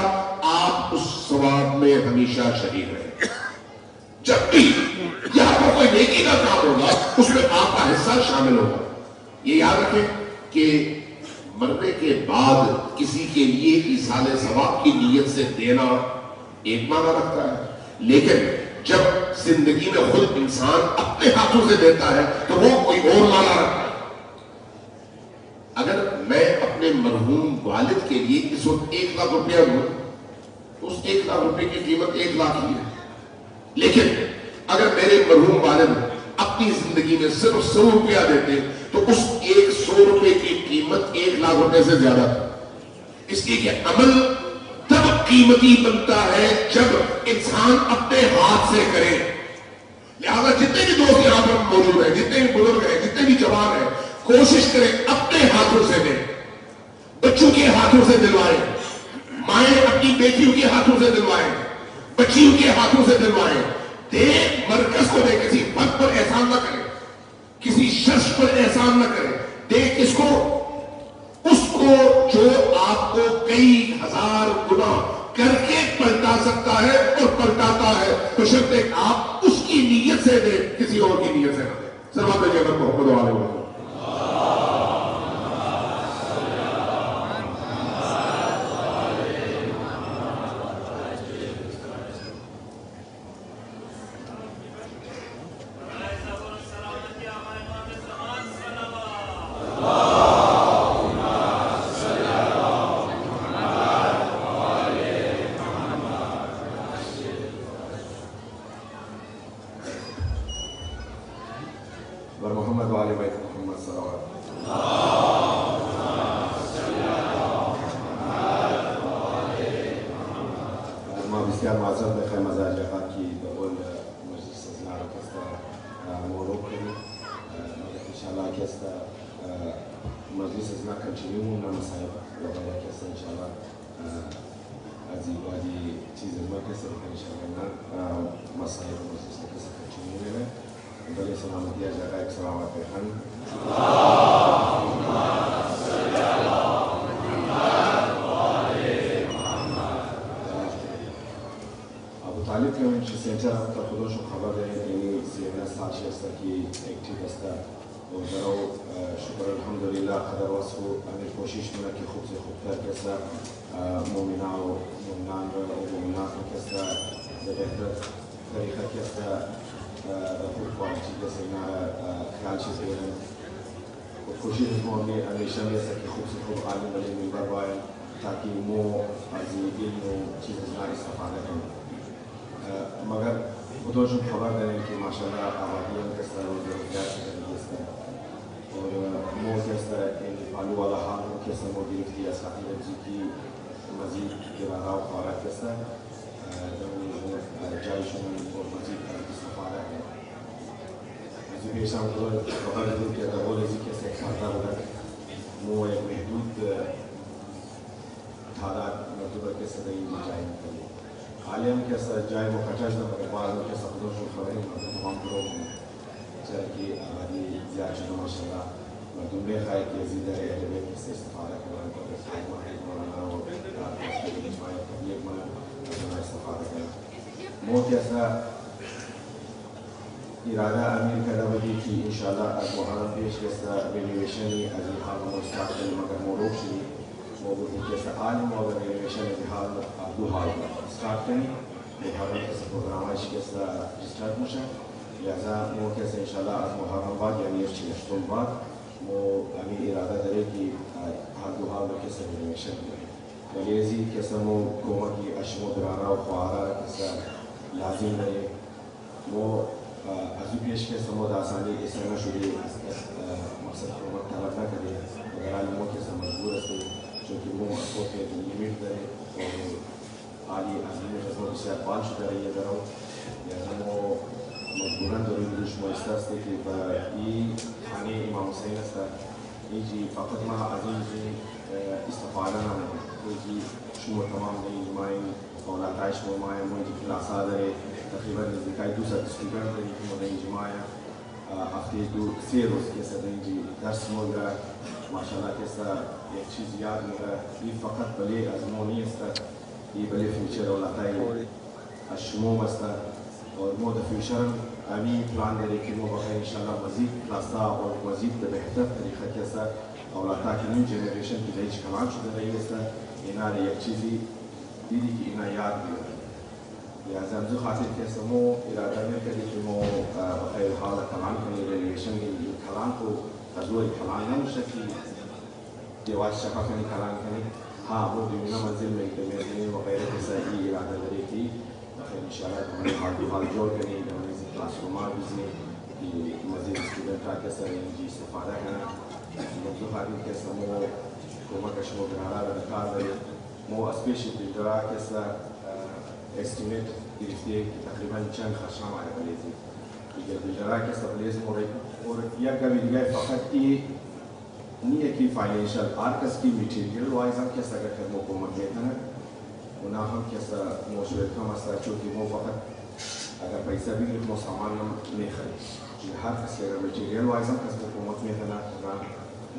آپ اس ثواب میں ہمیشہ شریک رہیں گے. جب بھی یہاں پر کوئی نیکی کا کام ہوگا اس میں آپ کا حصہ شامل ہوگا. یہ یاد رکھیں کہ مرنے کے بعد کسی کے لیے ایصال ثواب کی نیت سے دینا ایک معنی رکھتا ہے لیکن جب زندگی میں خود انسان اپنے ہاتھوں سے دیتا ہے تو وہ کوئی اور معنی رکھتا ہے. اگر میں اپنے مرحوم والد کے لیے اس وقت 1 لاکھ روپیہ دوں تو اس 1 لاکھ روپے کی قیمت 1 لاکھ ہی ہے. لیکن اگر میرے مرحوم والد اپنی زندگی میں صرف 100 روپیہ دیتے تو اس 100 روپے کی قیمت 1 لاکھ روپے سے زیادہ تھا. اس لیے کہ عمل تب قیمتی بنتا ہے جب انسان اپنے ہاتھ سے کرے. لہذا جتنے بھی دوست یہاں پر موجود ہیں جتنے بھی بزرگ ہیں جتنے بھی جوان ہیں کوشش کریں اپنے ہاتھوں سے دیں. بچوں کے ہاتھوں سے دلوائیں مائیں اپنی بیٹیوں کے ہاتھوں سے دلوائیں بچیوں کے ہاتھوں سے دلوائیں. دے مرکز کو دے کسی فرد پر احسان نہ کرے کسی شخص پر احسان نہ کرے. دے کس کو اس کو جو آپ کو کئی 1000 گنا کر کے پلٹا سکتا ہے اور پلٹاتا ہے تو شرط ہے آپ اس کی نیت سے دے کسی اور کی نیت سے نہ دے. سلام علیکم محمد و علیہ وسلم. اور مو کیسا آلو والا حال ہو کیسا مو گرفتی اساتی رجی کی مزید گرارا و خارا کیسا جای شما اور مزید استفاده ہے از پیشم خبر دید که در حال ازی کسی اکسانده بودن مو ایک محدود تعداد مردوبه کسی در این جایی میکنی حالی هم کسی جای مو کچاش در مگر بعد هم کسی خودش رو خبری مردم تمام کرو کنی چرا که آبادی زیاد شده ماشاءالله مردم بخواهی که ازی در اعتبار کسی استفاده کنن و به خیلی محید مولانا و کسی اجماعی تبلیغ منن از استفاده کنن مو کسی ارادہ امیر کرده بودی که انشاءالله از محرم پیش کسی رینویشنی از این حال مستقل کنی مگر موروب شدی مو بودی کسی عالم و رینویشن از این حال دو حال استارت کنی محرم کسی پروگرامش کسی استارت میشه لہذا مو کسی انشاءالله از محرم بعد یعنی اشتون بعد مو امیر ارادہ داره که هر دو حال کسی رینویشن کنی ولی ازی کسی مو کمکی اشمو درانه و خواهره کسی لازم داره مو از او پیش که سمود آسانی ایسا نشده مقصد کمک طلب نکرده مگر حالی مو که مجبور هستی چونکه مو اصوات لیمیت داره و حالی از این رسمو بسیار بال شده رایه دارم یعنی مو مجبورا داریم دوش مایسته هستی که با این خانه امام حسین هسته اینجی فقط ما از اینجی استفاده نمونه اینجی شما تمام در اینجماعی اولادای شما مایه مو اینجی کلاسا داره تقریبا نزدیکای 200 استودنت داریم که ما در این جماعه هفته 3 روز کسی در اینجی درس موگره ماشاءالله کسی یک چیز یاد موگره این فقط بله از مو نیست این بله فیوچر اولادای از شما است اور مو در فیوچر امی پلان داره که مو بخیر انشاءالله مزید کلاسا و مزید به بهتر طریقه کسی اولادها که نیم جنریشن که در هیچ کلان شده رایی است اینا یک چیزی دیدی که اینا یاد بیاره لہذا ہم خاطر کے سمو ارادہ میں کری کہ مو بخیر حال کلان کنی ریلیشن کلان کو حضور کلان نہ مشکی دیواز شفا کنی کلان کنی ہاں وہ دیونا منزل میں میزنین وغیرہ کے ساتھ یہ ارادہ داری کی بخیر انشاءاللہ ہمارے حال جوڑ کنی ہمارے کلاس رومات بزنی کہ مزید اسٹوڈنٹ آ کے سر جی استفادہ کرنا ہم خاطر کے سمو کومک اشمو گرارا رکار داری مو اسپیشل بلدرا کے سر استیمیت گرفته تقریبا چند خرشام آیا بلیزی دیگر بلدرا که سبلیز مورد اور یک کمی دیگر فقط نیه کی فائنینشل هر کس کی میتریل وایز هم کس اگر که مو کمک میکنه اونا هم کس موجود هم است چونکه مو فقط اگر پیسه بگیریم مو سامان هم میخریم هر کس اگر میتریل وایز هم کس مو کمک میکنه اونا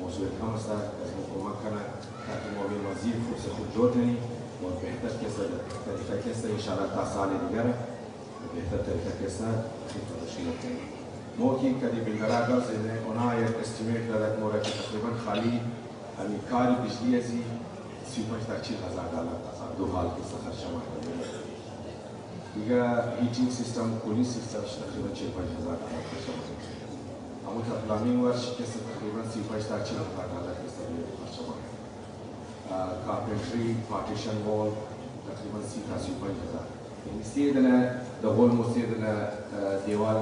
موجود هم است کس مو کمک کنه تاکه مو بین مزید فرصه خود جور کنیم اور بہتر کیسا طریقہ کیسا انشاءاللہ تا سال دیگر بہتر طریقہ کیسا تشکیل ہوتے ہیں مو کی کدی بلدرا گرز نے اونا یک اسٹیمیٹ دارد مورا کہ تقریبا خالی ہمیں کاری بجلی ازی 35,000 ڈالر دو حال کی سخر شما دیگر ہیٹنگ سسٹم کولنگ سسٹم تقریبا 5,000 ڈالر خرچ شما ہم تا پلاننگ ورش کیسا تقریبا 35,000 ڈالر کیسا خرچ شما carpentry, partition wall, تقریبا 35,000 یعنی سیدنا دغول مو سیدنا دیوال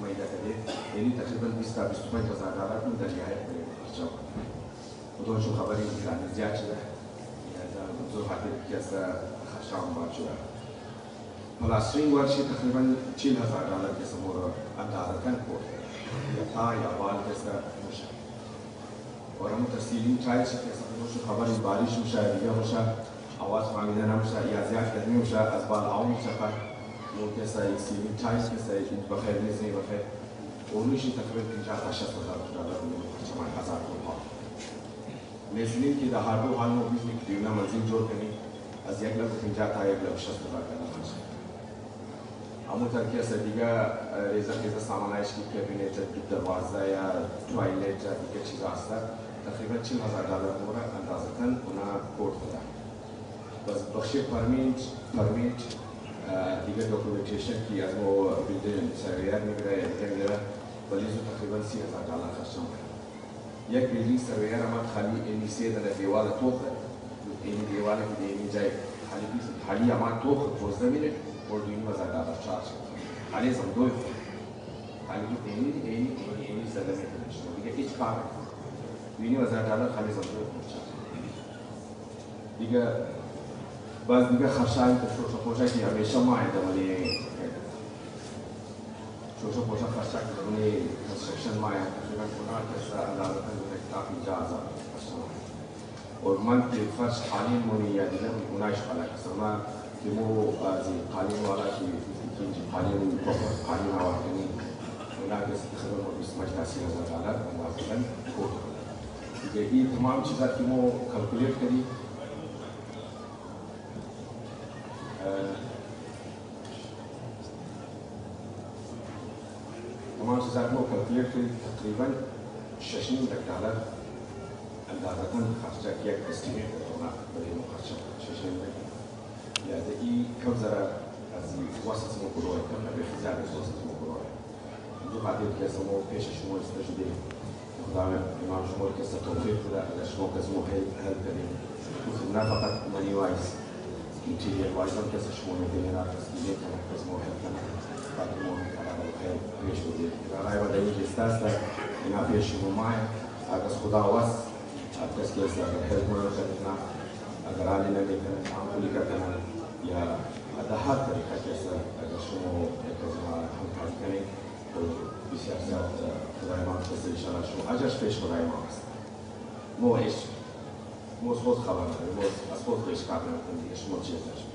میده کده یعنی تقریبا 20,000 ڈالر من در نهایت بریم خرچه خودون شو خبری میکنن زیاد شده زور خاطر کسی خرچه هم بار شده پلاسترینگ ورشی تقریبا 40,000 ڈالر کسی مورا اندازه کن کرد یا تا یا بال کسی موشه اور ہم تسلییم ٹرائل سے کیسا ہوشا خبر بارش ہوشا دیگه ہوشا آواز فهمیده نمیشه یا زیاد گرمی ہوشا از بال آون شفا مو کیسا سیلیم ٹرائل کیسا بخیر نیزنی بخیر اونوشی تقریبا 50,000 ڈالر چمان 1000 ها میزنین که در هر دو حال مو بیزنی که دیونا منزل جور کنی از 1,50,000 تا 1,60,000 ڈالر خرچ همون تر کیسا دیگه ریزا سامانایش که کابینت دروازه یا توالت یا دیگه چیز هسته تقریبا 40,000 ڈالر مورا اندازتاً اونا کورد خدا بس بخشی پرمیت دیگه دوکومنتیشن که از مو بیلدن سرویر میگره یا دیگه میگره بلیزو تقریبا 30,000 ڈالر خرچم یک بیلدینگ سرویر امد خالی اینی سیدن دیوال توخه اینی دیوال که اینی جای خالی امد توخه پوزده میره اور 2,000 ڈالر چارج خالی زم دوی خالی جو اینی زده میکنه شما دیگه هیچ کار $20,000 خالی زنده خورچه دیگه باز دیگه خرشایی که شوشا پوشا که همیشه ما ایدمانی شوشا پوشا خرشا که دمانی کنسترکشن ما ایدمانی کنار کسا عدالتا دونه کتاب اجازه اور من که فرش قالین مونی یا دیگه اونایش خلا کسا ما که مو از قالین والا که قالین بخور قالین آوردنی اونا کسی که خدمت بیست $30,000 اندازه کود دیگه این تمام چیزات که مو کلکولیت کردی تمام چیزات مو کلکولیت کردی تقریبا $6,000 اندازه خرچه که یک استیمیت اونا برای مو خرچه $6,000 یعنی این کم ذره از واسط مو کروه کم نبیخ زیاد از واسط مو کروه دو قدیر که از مو پیش شما استشده خداوند امام شما که توفیق بده اگر شما که از مو هل کنیم نه فقط منی وایس اینتریور وایس هم که از شما میدونید از دیگه کنه که از مو هل کنه بعد مو هل کنه خیلی پیش بده رای و دلیل استاست اینا پیش شما مای اگر خدا واس اگر کسی است اگر هل کنه کنه اگر علی نمیکنه عملی کنه یا در هر طریقه که است اگر شما که از ما همکاری کنید بسیار زیاد خدای ما هست انشاءالله شما اجرش پیش خدای ما هست مو هیچ مو از خود خبر نداریم مو از خود هیچ کار نمیکنیم دیگه شما چیز نشون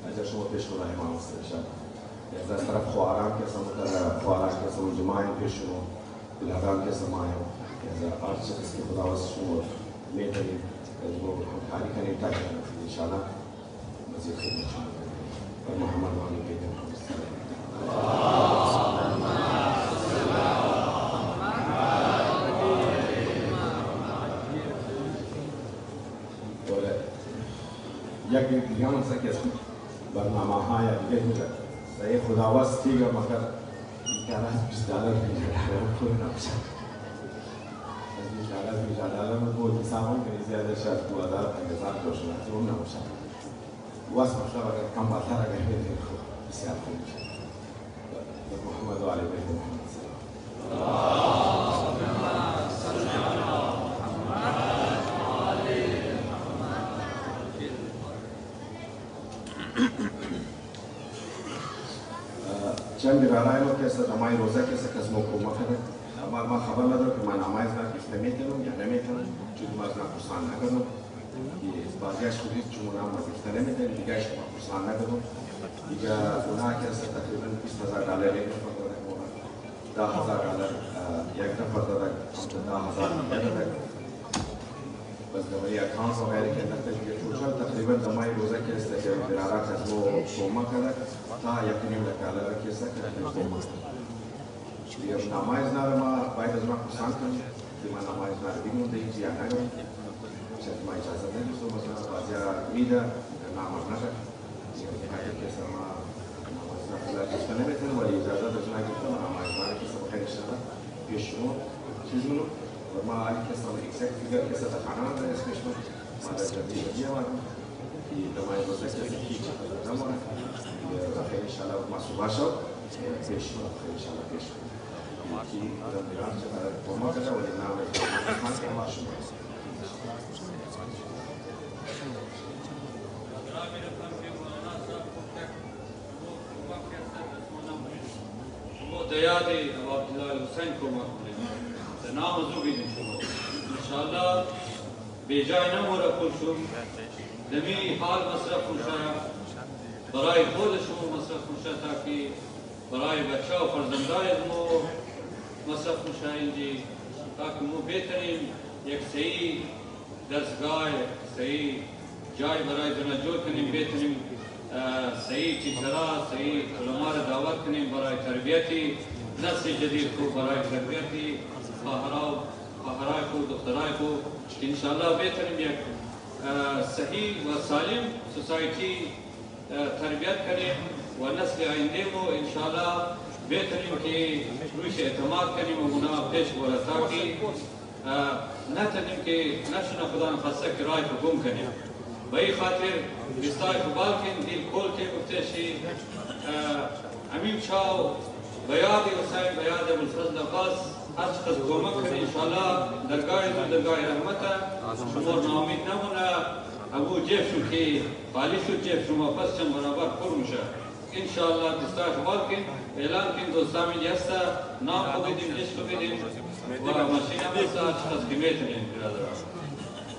اجر شما پیش خدای ما هست انشاءالله از طرف خواهران که هستم خواهران که هستم جماعی پیش شما بلادان که هستم آیم از هر چیز که خدا هست شما میتونیم از مو همکاری کنیم تا انشاءالله مزید خدمت شما و محمد و علی بیت محمد صلی یک دیگه هم هست که از برنامه های دیگه میگه سعی خداوست تیگه مگر $20 خود نمیشه از $20 بود حسابم که زیاده شد $2,000 دوشون از اون نمیشه واس مطلب اگر کم بالتر اگر میدید خود بسیار خوب میشه محمد و علی بیت محمد صلی چند برای ما که است نمای روزه که است کس موکوما کنه اما ما خبر ندارم که من نماز نکردم میتونم یا نمیتونم چون ما از نپرسان نکردم که بازگشت خودید چون اونا ما گفته نمیتونم دیگه شما پرسان نکردم دیگه اونا که است تقریبا $20,000 یک نفر داده $10,000 یک نفر داده $10,000 داده بس دوباره اکانس وغیره که نکته دیگه توشل تقریبا دمای روزه که است که برارات از مو کوما کرده تا $1,000,000 که است که دیگه نمایز ناره ما باید از ما پرسان کنیم که ما نمایز ناره بیمون ده هیچ یا نگرم شاید ما اجازه نمیستو مثلا بازی میده نامر نده دیگه حقیقی که است ما نمایز ناره گفته نمیتونم ولی اجازه داشت نگرفتم نمایز ناره که است بخیر شده پیش شما چیز منو و ما آلی که است اکسک فیگر که است خانه نده اسمش من ما در جدی بدیه مادم که نمایز روزه که است هیچ نمونه بخیر انشاءالله ما صبح شد پیش شما بخیر انشاءالله پیش شد کی دمیران سے کوما کرا ولی نام خان کے ماشو وہ دیادی عبداللہ حسین کو مقبول نام زوبی انشاءاللہ بے جای نمورا کلشم دمی حال مصرف کنشایا برای خود شما مصرف کنشایا تاکی برای بچه و فرزندای مو مصرف کنشاییم جی تاکہ مو بہترین یک صحیح دستگاه صحیح جای برای تنجر کنیم بہترین صحیح چیزرا صحیح علماء دعوت کنیم برای تربیتی نسل جدید کو برای تربیتی خواهرای کو دخترای کو انشاءاللہ بہترین یک صحیح و سالم سوسائٹی تربیت کنیم و نسل آئندے کو انشاءاللہ بہترین کی روش اعتماد کنیم و گناہ پیش بورا تاکی نہ تنیم کہ نشنا خدا نخصہ کی رائے کو گم کنیم بئی خاطر بستای کو بالکن دل کھول کے گفتے شی امیم شاو بیاد حسین بیاد ابوالفضل عباس از قد کمک کنی انشاءاللہ درگاہ رحمت شما نامید نمونه ابو جیف شو که خالی شد جیف شما پس چند برابر پر میشه انشاءاللہ دستا اخبار کن اعلان کن دوستامی هسته نام کو بدیم جس کو بدیم و ماشین هم هسته از قد کمیت نیم برادران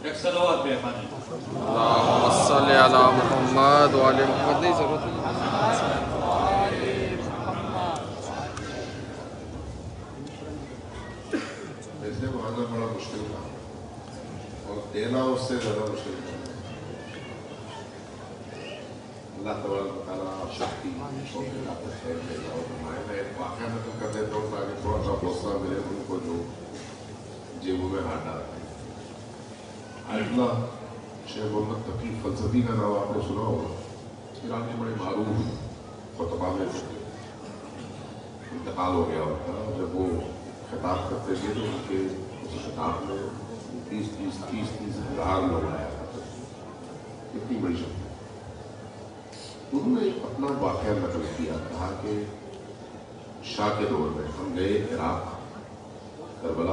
ایک صلوات بیخانی اللهم صل علی محمد و علی محمد نہیں ضرورت ایسے بہانا بڑا مشکل تھا اور دینا اس سے زیادہ مشکل تھا اللہ تبارک و تعالیٰ شکتی اور خیر دے گا اور میں ایک واقعہ نقل کر دیتا ہوں تاکہ تھوڑا سا حوصلہ ملے ان کو جو جیبوں میں ہاتھ ڈالتے ہیں اللہ شیخ محمد تقی فلسفی کا نام آپ نے سنا ہوگا ایران کے بڑے معروف خطبہ میں انتقال ہو گیا ہوتا جب وہ خطاب کرتے تھے تو ان کے اس خطاب میں 30 ہزار لوگ آیا کرتے تھے اتنی بڑی شکتی انہوں نے اپنا واقعہ نقل کیا کہا کہ شاہ کے دور میں ہم گئے عراق کربلا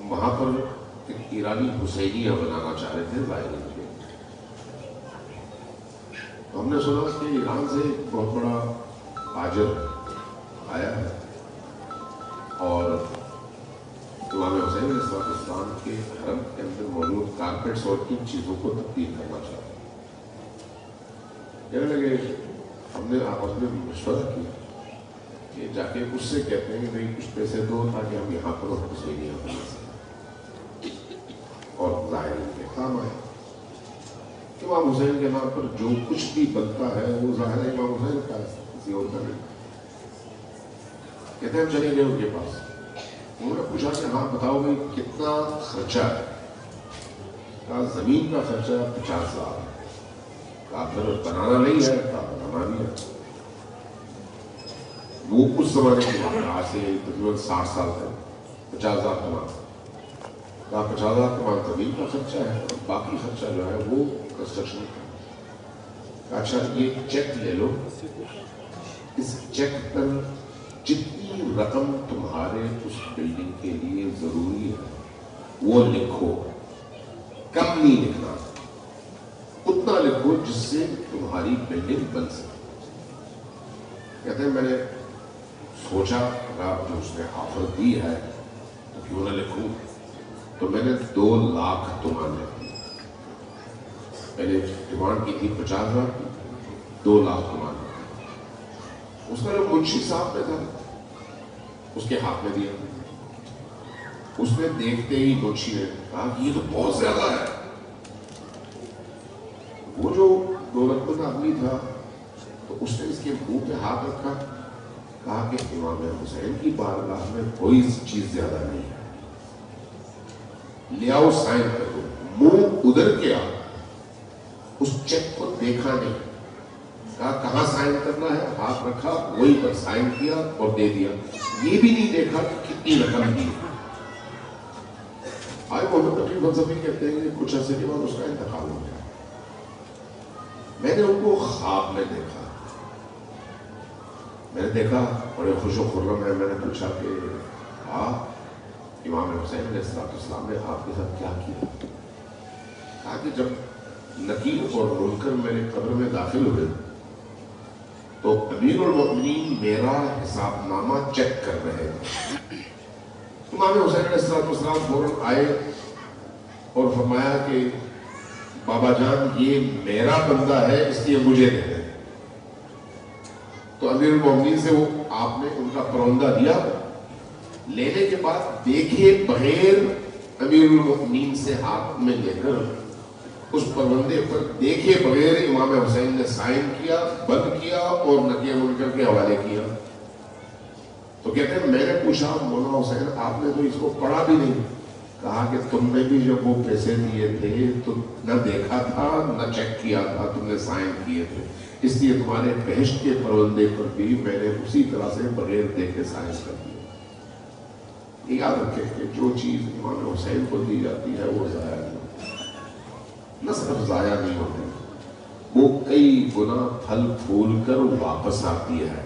وہاں پر ایک ایرانی حسینیہ بنانا چاہ رہے تھے ظاہر کے تو ہم نے سنا کہ ایران سے ایک بہت بڑا تاجر آیا ہے اور امام حسین علیہ السلام کے حرم کے اندر موجود کارپیٹس اور کن چیزوں کو تبدیل کرنا چاہتے ہیں کہنے لگے ہم نے آپس میں مشورہ کیا کہ جا کے اس سے کہتے ہیں کہ بھائی کچھ پیسے دو تاکہ ہم یہاں پر حسینیہ بنا سکیں اور ظاہر ان کے کام آئے امام حسین کے نام پر جو کچھ بھی بنتا ہے وہ ظاہر امام حسین کا ہے کسی اور کا نہیں کہتے ہیں ہم چلے گئے ان کے پاس انہوں نے پوچھا کہ ہاں بتاؤ بھائی کتنا خرچہ ہے کہا زمین کا خرچہ 50 لاکھ کہا پھر بنانا نہیں ہے کہا بنانا بھی ہے وہ اس زمانے کے آج سے تقریباً 60 سال تک 50,000 کمان کہا 50,000 کمان زمین کا خرچہ ہے اور باقی خرچہ جو ہے وہ کنسٹرکشن کا کہا اچھا یہ چیک لے لو اس چیک پر جتنی رقم تمہارے اس بلڈنگ کے لیے ضروری ہے وہ لکھو کم نہیں لکھنا اتنا لکھو جس سے تمہاری بلڈنگ بن سکے کہتے ہیں میں نے سوچا جو اس نے آفر دی ہے تو کیوں نہ لکھوں تو میں نے 2 لاکھ ڈیمانڈ کی پہلے ڈیمانڈ کی تھی 50,000 کی 2 لاکھ ڈیمانڈ اس کا جو منشی صاحب میں تھا اس کے ہاتھ میں دیا اس نے دیکھتے ہی منشی نے کہا کہ یہ تو بہت زیادہ ہے وہ جو دولتمند آدمی تھا تو اس نے اس کے منہ پہ ہاتھ رکھا کہا کہ امام حسین کی بارگاہ میں کوئی چیز زیادہ نہیں ہے لے آؤ سائن کر دو منہ ادھر کیا اس چیک کو دیکھا نہیں کہا کہاں سائن کرنا ہے ہاتھ رکھا وہی پر سائن کیا اور دے دیا یہ بھی نہیں دیکھا کہ کتنی رقم دی آئے محمد تقی فلسفی کہتے ہیں کہ کچھ عرصے کے بعد اس کا انتقال ہو گیا میں نے ان کو خواب میں دیکھا میں نے دیکھا بڑے خوش و خرم ہے میں نے پوچھا کہ امام حسین علیہ السلام نے آپ کے ساتھ کیا کیا کہا کہ جب نکیر اور منکر میرے قبر میں داخل ہوئے تو امیر المؤمنین میرا حساب نامہ چیک کر رہے تھے امام حسین علیہ السلام فوراً آئے اور فرمایا کہ بابا جان یہ میرا بندہ ہے اس لیے مجھے دے دیں تو امیر المؤمنین سے وہ آپ نے ان کا پروندہ دیا لینے کے بعد دیکھے بغیر امیر المؤمنین سے ہاتھ میں لے کر اس پروندے پر دیکھے بغیر امام حسین نے سائن کیا بند کیا اور نقیہ منکر کے حوالے کیا تو کہتے ہیں میں نے پوچھا مولانا حسین آپ نے تو اس کو پڑھا بھی نہیں کہا کہ تم نے بھی جب وہ پیسے دیے تھے تو نہ دیکھا تھا نہ چیک کیا تھا تم نے سائن کیے تھے اس لیے تمہارے بہشت کے پروندے پر بھی میں نے اسی طرح سے بغیر دیکھے سائن کر دیا یاد رکھیں کہ جو چیز امام حسین کو دی جاتی ہے وہ ضائع نہیں ہوتی نہ صرف ضائع نہیں ہوتی وہ کئی گنا پھل پھول کر واپس آتی ہے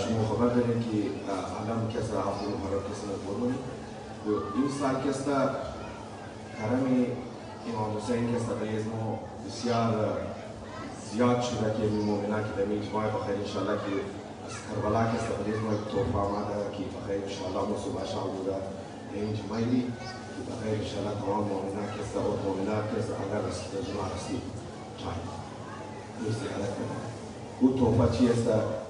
شما خبر دارید که الان کسی هفته محرم کسی نبودن و این سال کسی کرم امام حسین کسی برای ما بسیار زیاد شده که می‌مونه که دمی اجماع بخیر انشالله که از کربلا کسی برای ما توفا آمده که بخیر انشالله ما صبح شام بوده این اجماعی که بخیر انشالله تمام مؤمنان کسی و مؤمنات کسی اگر رسید جماع رسید چاهید دوستی حالت کنید و توفا چی است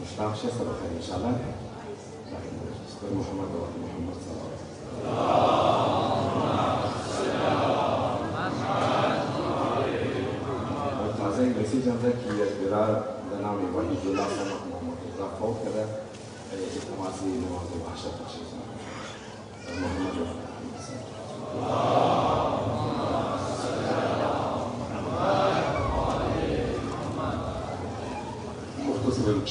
مشتاق شيء صار خير إن شاء الله. محمد محمد صلى الله عليه وسلم. تازه مسیج هم داشت که برای نامی وحید الله سلام محمد رضا فوت کرده تماسی نماز وحشت بخشید. محمد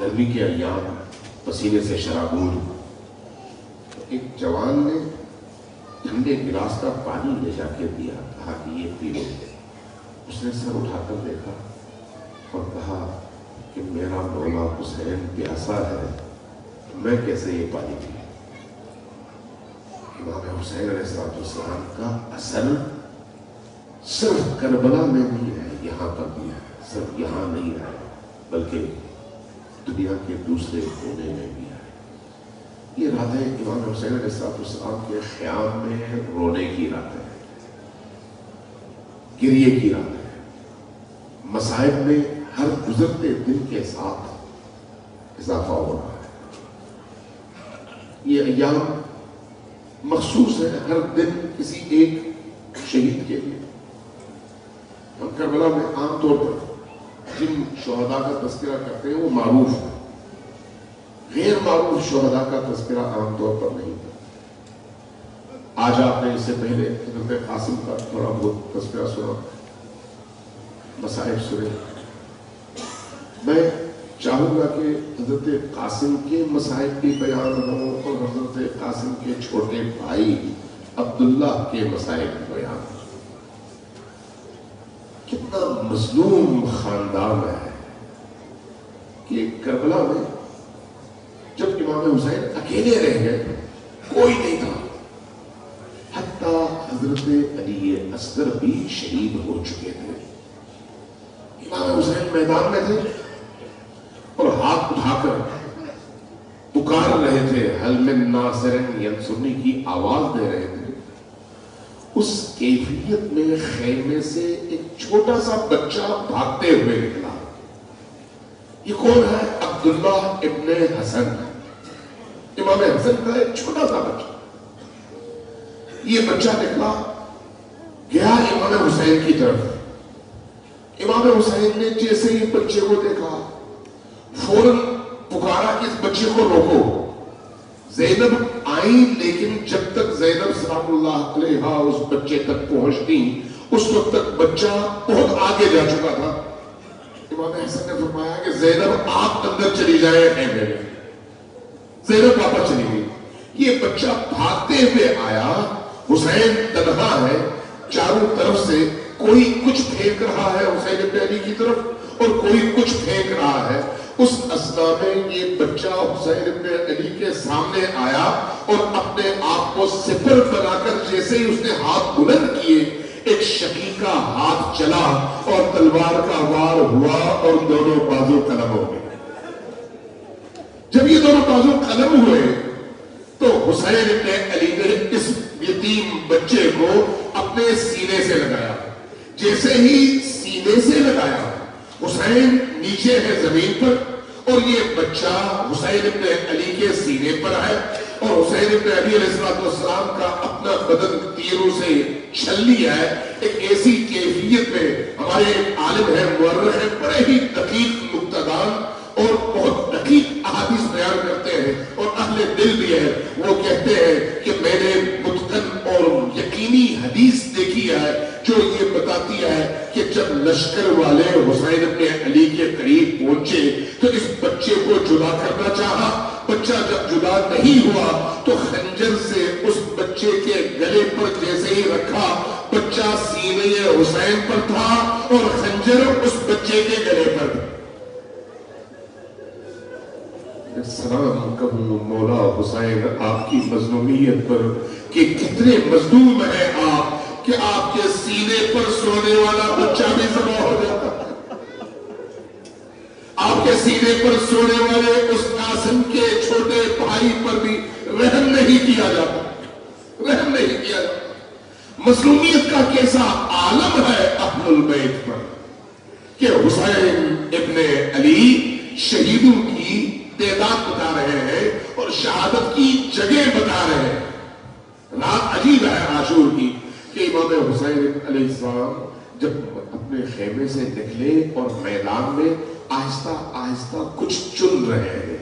گرمی کے ایام پسینے سے شرابور، ایک جوان نے ٹھنڈے گلاس کا پانی لے جا کے دیا، کہا کہ یہ پی لو۔ اس نے سر اٹھا کر دیکھا اور کہا کہ میرا مولا حسین پیاسا ہے، میں کیسے یہ پانی پیوں؟ امام حسین علیہ السلام کا اثر صرف کربلا میں نہیں ہے، یہاں پر بھی ہے، صرف یہاں نہیں ہے بلکہ دنیا کے دوسرے کونے میں بھی ہے۔ یہ راتیں امام حسین علیہ السلام کے خیام میں رونے کی راتیں ہیں، گریے کی راتیں ہیں، مصائب میں ہر گزرتے دن کے ساتھ اضافہ ہو رہا ہے۔ یہ ایام مخصوص ہے ہر دن کسی ایک شہید کے لیے۔ ہم کربلا میں عام طور پر جن شہداء کا تذکرہ کرتے ہیں وہ معروف ہیں، غیر معروف شہداء کا تذکرہ عام طور پر نہیں کرتے۔ آج آپ نے اس سے پہلے حضرت قاسم کا تھوڑا بہت تذکرہ سنا، مصائب سنے۔ میں چاہوں گا کہ حضرت قاسم کے مصائب بھی بیان ہوں اور حضرت قاسم کے چھوٹے بھائی عبداللہ کے مصائب بھی بیان ہوں۔ کتنا مظلوم خاندان ہے کہ کربلا میں جب امام حسین اکیلے رہ گئے، کوئی نہیں تھا، حتیٰ حضرت علی اصغر بھی شہید ہو چکے تھے۔ امام حسین میدان میں تھے اور ہاتھ اٹھا کر پکار رہے تھے، حل من ناصر ینصرنی کی آواز دے رہے تھے۔ اس کیفیت میں خیمے سے ایک چھوٹا سا بچہ بھاگتے ہوئے نکلا۔ یہ کون ہے؟ عبداللہ ابن حسن، امام حسن کا ایک چھوٹا سا بچہ۔ یہ بچہ نکلا، گیا امام حسین کی طرف۔ امام حسین نے جیسے ہی بچے کو دیکھا فوراً پکارا کہ اس بچے کو روکو۔ زینب آئی، لیکن جب تک زینب سلام اللہ علیہا اس بچے تک پہنچتی اس وقت تک بچہ بہت آگے جا چکا تھا۔ امام حسن نے فرمایا کہ زینب آپ اندر چلی جائے خیمے میں۔ زینب واپس چلی گئی۔ یہ بچہ بھاگتے ہوئے آیا، حسین تنہا ہے، چاروں طرف سے کوئی کچھ پھینک رہا ہے حسین ابن علی کی طرف اور کوئی کچھ پھینک رہا ہے۔ اس اثنا میں یہ بچہ حسین ابن علی کے سامنے آیا اور اپنے آپ کو سپر بنا کر جیسے ہی اس نے ہاتھ بلند کیے، ایک شقیقہ ہاتھ چلا اور تلوار کا وار ہوا اور دونوں بازو قلم ہو گئے۔ جب یہ دونوں بازو قلم ہوئے تو حسین ابن علی نے اس یتیم بچے کو اپنے سینے سے لگایا۔ جیسے ہی سینے سے لگایا، حسین نیچے ہے زمین پر اور یہ بچہ حسین ابن علی کے سینے پر ہے، اور حسین ابن علی علیہ السلام کا اپنا بدن تیروں سے چھل لیا ہے۔ ایک ایسی کیفیت میں ہمارے عالم ہیں، مورخ ہیں، بڑے ہی دقیق نقطہ‌دان اور بہت دقیق احادیث بیان کرتے ہیں اور اہل دل بھی ہے۔ وہ کہتے ہیں کہ میں نے متقن اور یقینی حدیث دیکھی ہے جو یہ بتاتی ہے کہ جب لشکر والے حسین ابن علی کے قریب پہنچے تو اس بچے کو جدا کرنا چاہا۔ بچہ جب جدا نہیں ہوا تو خنجر سے اس بچے کے گلے پر جیسے ہی رکھا، بچہ سینے حسین پر تھا اور خنجر اس بچے کے گلے پر تھا۔ سلام کہوں مولا حسین آپ کی مظلومیت پر کہ کتنے مظلوم ہیں آپ کہ آپ کے سینے پر سونے والا بچہ بھی ذبح ہو جاتا ہے۔ آپ کے سینے پر سونے والے اس قاسم کے چھوٹے بھائی پر بھی رحم نہیں کیا جاتا، رحم نہیں کیا جاتا۔ مظلومیت کا کیسا عالم ہے اہل البیت پر کہ حسین ابن علی شہیدوں کی تعداد بتا رہے ہیں اور شہادت کی جگہ بتا رہے ہیں۔ رات عجیب ہے عاشور کی کہ امام حسین علیہ السلام جب اپنے خیمے سے نکلے اور میدان میں آہستہ آہستہ کچھ چن رہے ہیں،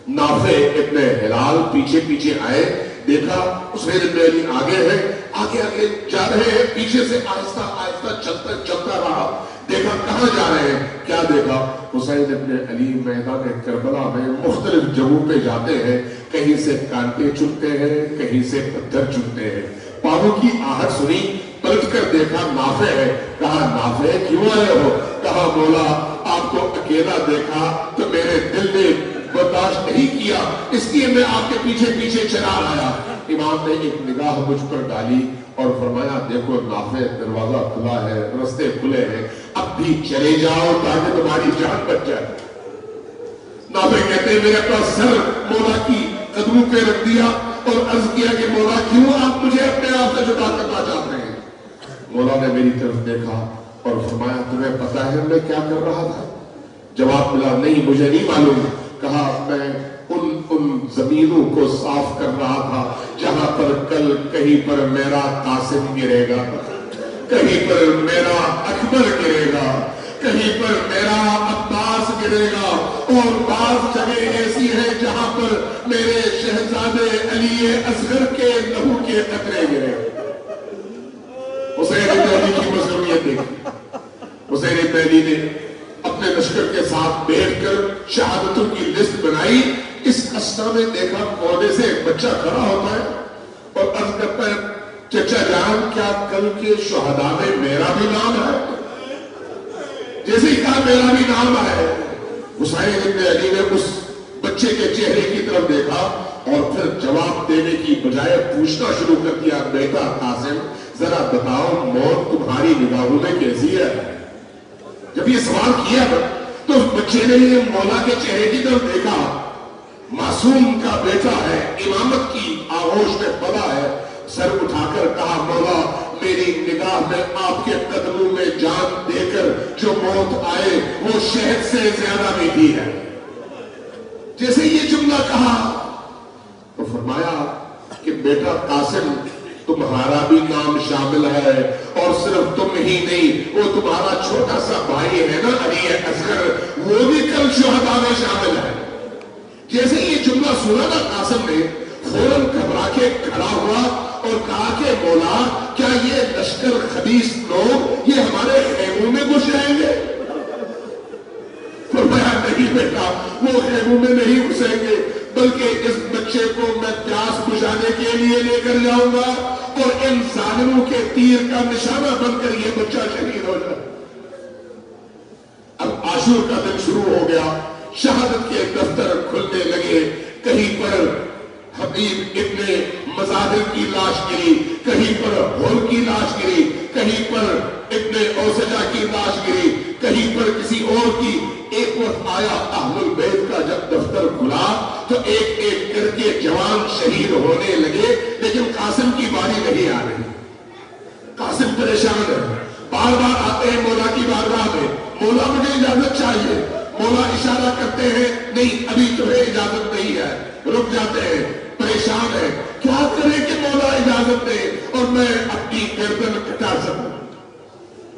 نافع ابن ہلال پیچھے پیچھے آئے، دیکھا حسین ابن علی آگے ہے، آگے آگے جا رہے ہیں، پیچھے سے آہستہ آہستہ چلتا رہا، دیکھا کہاں جا رہے ہیں، کیا دیکھا حسین ابن علی میدان کربلا میں مختلف جگہوں پہ جاتے ہیں، کہیں سے کانٹے چنتے ہیں، کہیں سے پتھر چنتے ہیں. پاؤں کی آہٹ سنی، پلٹ کر دیکھا نافع ہے. کہا نافع کیوں آئے ہو؟ کہا مولا آپ کو اکیلا دیکھا تو میرے دل نے برداشت نہیں کیا، اس لیے میں آپ کے پیچھے پیچھے چلا آیا. امام نے ایک نگاہ مجھ پر ڈالی اور فرمایا دیکھو نافع دروازہ کھلا ہے، رستے کھلے ہیں، اب بھی چلے جاؤ تاکہ تمہاری جان بچ جائے. نافع کہتے ہیں میرے پاس سر مولا کی قدموں پہ رکھ دیا اور عرض کیا کہ مولا کیوں آپ مجھے اپنے آپ سے جدا کرنا چاہتے ہیں؟ مولا نے میری طرف دیکھا اور فرمایا تمہیں پتا ہے میں کیا کر رہا تھا؟ جواب ملا نہیں مجھے نہیں معلوم. کہا میں ان زمینوں کو صاف کر رہا تھا جہاں پر کل کہیں پر میرا قاسم گرے گا، کہیں پر میرا اکبر گرے گا، کہیں پر میرا عباس گرے گا، اور بعض جگہ ایسی ہے جہاں پر میرے شہزادے علی اصغر کے لہو کے قطرے گرے. حسین ابن علی کی مظلومیت دیکھی. حسین ابن علی نے اپنے لشکر کے ساتھ بیٹھ کر شہادتوں کی لسٹ بنائی. اس اسنا میں دیکھا کونے سے ایک بچہ کھڑا ہوتا ہے اور عرض کرتا ہے چچا جان کیا کل کے شہداء میں میرا بھی نام ہے؟ جیسے ہی کہا میرا بھی نام ہے، حسین ابن علی نے اس بچے کے چہرے کی طرف دیکھا اور پھر جواب دینے کی بجائے پوچھنا شروع کر دیا بیٹا قاسم ذرا بتاؤ موت تمہاری نگاہوں میں کیسی ہے؟ جب یہ سوال کیا تو اس بچے نے یہ مولا کے چہرے کی طرف دیکھا، معصوم کا بیٹا ہے، امامت کی آغوش میں پڑا ہے، سر اٹھا کر کہا مولا میری نگاہ میں آپ کے قدموں میں جان دے کر جو موت آئے وہ شہد سے زیادہ میٹھی ہے. جیسے یہ جملہ کہا تو فرمایا کہ بیٹا قاسم تمہارا بھی نام شامل ہے، اور صرف تم ہی نہیں وہ تمہارا چھوٹا سا بھائی ہے نا علی اصغر، وہ بھی کل شہداء میں شامل ہے. جیسے یہ جملہ سنا نا قاسم نے فوراً گھبرا کے کھڑا ہوا اور کہا کہ مولا کیا یہ لشکر خبیث لوگ یہ ہمارے خیموں میں گھس جائیں گے؟ فرمایا نہیں بیٹا وہ خیموں میں نہیں گھسیں گے، بلکہ اس بچے کو میں پیاس بجھانے کے لیے لے کر جاؤں گا اور ان ظالموں کے تیر کا نشانہ بن کر یہ بچہ شہید ہو جائے. اب عاشور کا دن شروع ہو گیا، شہادت کے دفتر کھلنے لگے. کہیں پر حبیب ابن مزاحم کی لاش گری، کہیں پر ہور کی لاش گری، کہیں پر ابن اوسجا کی لاش گری، کہیں پر کسی اور کی. ایک وقت آیا اہل البیت کا جب دفتر کھلا تو ایک ایک کر کے جوان شہید ہونے لگے، لیکن قاسم کی باری نہیں آ رہی. قاسم پریشان ہے، بار بار آتے ہیں مولا کی بارگاہ میں، مولا مجھے اجازت چاہیے. مولا اشارہ کرتے ہیں نہیں ابھی تمہیں اجازت نہیں ہے، رک جاتے ہیں. پریشان ہے کیا کرے کہ مولا اجازت دے اور میں اپنی گردن کٹا سکوں.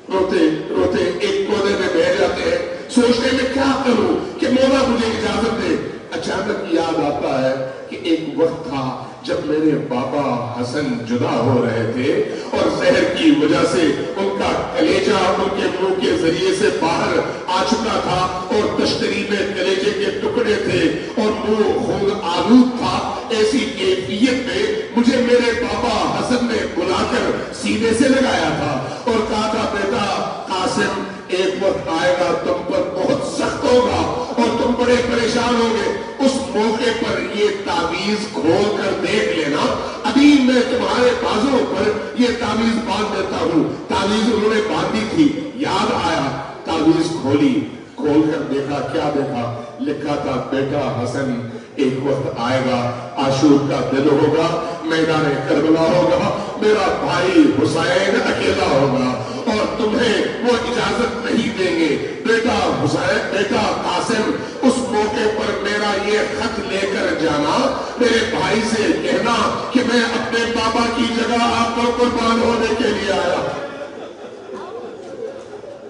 روتے روتے ایک کونے میں بیٹھ جاتے ہیں، سوچنے میں کیا کروں کہ مولا مجھے اجازت دے. اچانک یاد آتا ہے کہ ایک وقت تھا جب میرے بابا حسن جدا ہو رہے تھے اور زہر کی وجہ سے ان کا کلیجہ ان کے منہ کے ذریعے سے باہر آ چکا تھا اور تشتری میں کلیجے کے ٹکڑے تھے اور منہ خون آلود تھا. ایسی کیفیت میں مجھے میرے بابا حسن نے بلا کر سینے سے لگایا تھا اور کہا تھا بیٹا قاسم ایک وقت آئے گا تم پر بہت سخت ہوگا اور تم بڑے پریشان ہوگے. اس موقع پر یہ تعویذ کھول کر دیکھ لینا، ابھی میں تمہارے بازوں پر یہ تعویذ باندھ دیتا ہوں. تعویذ انہوں نے باندھی تھی، یاد آیا تعویذ کھولی، کھول کر دیکھا. کیا دیکھا؟ لکھا تھا بیٹا حسن ایک وقت آئے گا، عاشور کا دن ہوگا، میدان کربلا ہوگا، میرا بھائی حسین اکیلا ہوگا اور تمہیں وہ اجازت نہیں دیں گے. بیٹا حسین، بیٹا قاسم اس موقع پر میرا یہ خط لے کر جانا، میرے بھائی سے کہنا کہ میں اپنے بابا کی جگہ آپ پر قربان ہونے کے لیے آیا.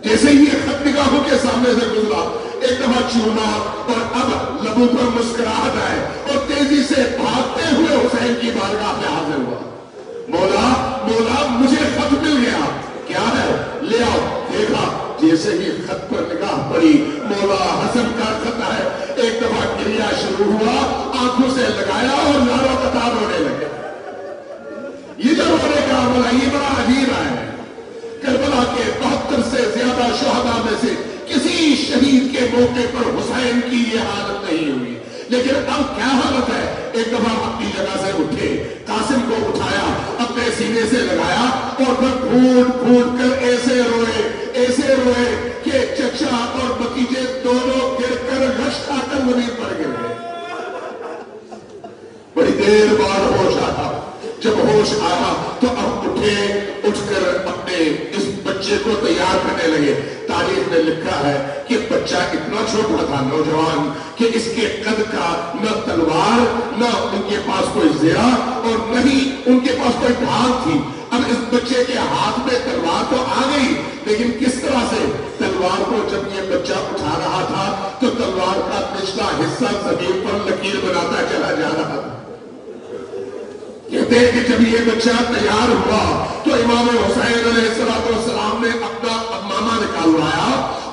جیسے یہ خط نگاہوں کے سامنے سے گزرا ایک دفعہ چوما اور اب لبوں پر مسکراہٹ آئے اور تیزی سے بھاگتے ہوئے حسین کی بارگاہ میں حاضر ہوا. مولا مولا مجھے خط مل گیا. کیا ہے؟ لے آؤ. دیکھا جیسے ہی خط پر نگاہ پڑی مولا شروع ہوا، آنکھوں سے لگایا اور ناروں قطار رونے لگے. یہ جو رونے کا عمل ہے یہ بڑا عجیب ہے. کربلا کے 72 سے زیادہ شہداء میں سے کسی شہید کے موقع پر حسین کی یہ حالت نہیں ہوئی. لیکن اب کیا حالت ہے؟ ایک دفعہ اپنی جگہ سے اٹھے، قاسم کو اٹھایا، اپنے سینے سے لگایا اور پھر پھوٹ پھوٹ کر ایسے روئے کہ چچا اور بتیجے دونوں گر کر رش کھا کر زمین پر گر گئے. بڑی دیر بعد ہوش آیا. جب ہوش آیا تو اب اٹھ کر اپنے اس بچے کو تیار کرنے لگے. تاریخ میں لکھا ہے کہ بچہ اتنا چھوٹا تھا، نوجوان، کہ اس کے قد کا نہ تلوار، نہ ان کے پاس کوئی زرہ اور نہ ہی ان کے پاس کوئی ڈھال تھی. اب اس بچے کے ہاتھ میں تلوار تو آ گئی، لیکن کس طرح سے؟ تلوار کو جب یہ بچہ اٹھا رہا تھا تو تلوار کا نچلا حصہ زمین پر لکیر بناتا چلا جا رہا تھا. کہتے ہیں کہ جب یہ بچہ تیار ہوا تو امام حسین علیہ السلام نے اپنا امامہ نکالوایا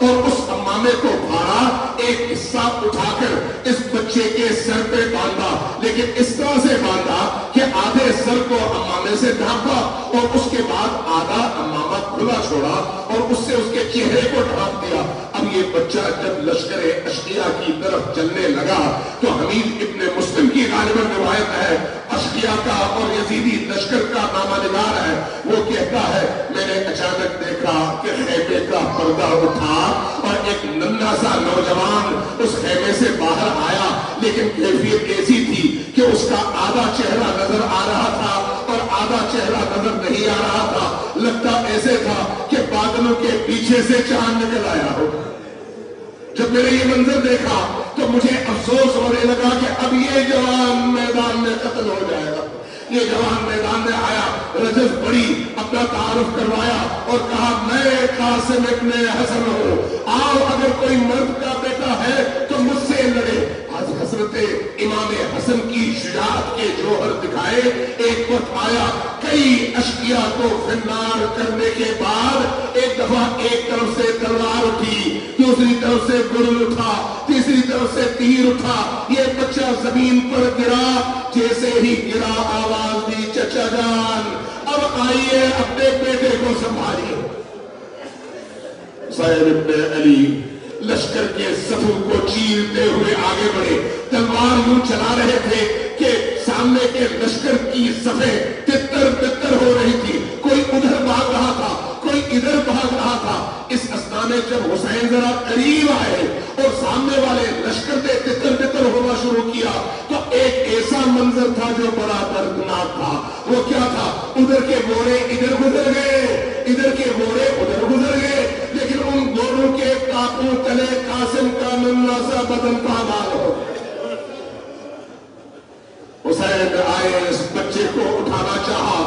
اور اس امامے کو پھاڑا، ایک حصہ اٹھا کر اس بچے کے سر پہ باندھا، لیکن اس طرح سے باندھا کہ آدھے سر کو امامے سے ڈھانپا اور اس کے بعد آدھا امامہ کھلا چھوڑا اور اس سے اس کے چہرے کو ڈھانپ دیا. اب یہ بچہ جب لشکر اشقیاء کی طرف چلنے لگا تو حمید ابن مسلم کی غالباً روایت ہے، اشقیاء کا اور یزیدی لشکر کا نامہ نگار ہے، وہ کہتا ہے میں نے اچانک دیکھا کہ خیمے کا پردہ اٹھا اور ایک ننھا سا نوجوان اس خیمے سے باہر آیا، لیکن کیفیت ایسی تھی کہ اس کا آدھا چہرہ نظر آ رہا تھا اور آدھا چہرہ نظر نہیں آ رہا تھا. لگتا ایسے تھا کہ بادلوں کے پیچھے سے چاند نکل آیا ہو. جب میں نے یہ منظر دیکھا تو مجھے افسوس ہونے لگا کہ اب یہ جوان میدان میں قتل ہو جائے گا. یہ جوان میدان میں آیا، رجز بڑی اپنا تعارف کروایا اور کہا میں قاسم ابن حسن ہوں، آؤ اگر کوئی مرد کا بیٹا ہے تو مجھ سے لڑے. آج حضرت امام حسن کی شجاعت کے جوہر دکھائے. ایک وقت آیا کئی اشقیاء کو فنار کرنے کے بعد ایک دفعہ ایک طرف سے تلوار اٹھی، دوسری طرف سے گرل اٹھا، تیسری طرف سے تیر اٹھا. یہ بچہ زمین پر گرا، جیسے ہی گرا آواز دی چچا جان اب آئیے اپنے بیٹے کو سنبھالیے. حسین ابن علی لشکر کے صفوں کو چیرتے ہوئے آگے بڑھے، تلوار یوں چلا رہے تھے کہ سامنے کے لشکر کی صفیں تتر تتر ہو رہی تھی. کوئی ادھر بھاگ رہا تھا، کوئی ادھر بھاگ رہا تھا. اس اسنا میں جب حسین ذرا قریب آئے اور سامنے والے لشکر سے تتر تتر ہونا شروع کیا تو ایک ایسا منظر تھا جو بڑا دردناک تھا. وہ کیا تھا؟ ادھر کے گھوڑے ادھر گزر گئے، ادھر کے گھوڑے ادھر گزر گئے، لیکن ان گھوڑوں کے ٹاپوں تلے قاسم کا ننھا سا بدن پامال ہو. حسین آئے، اس بچے کو اٹھانا چاہا،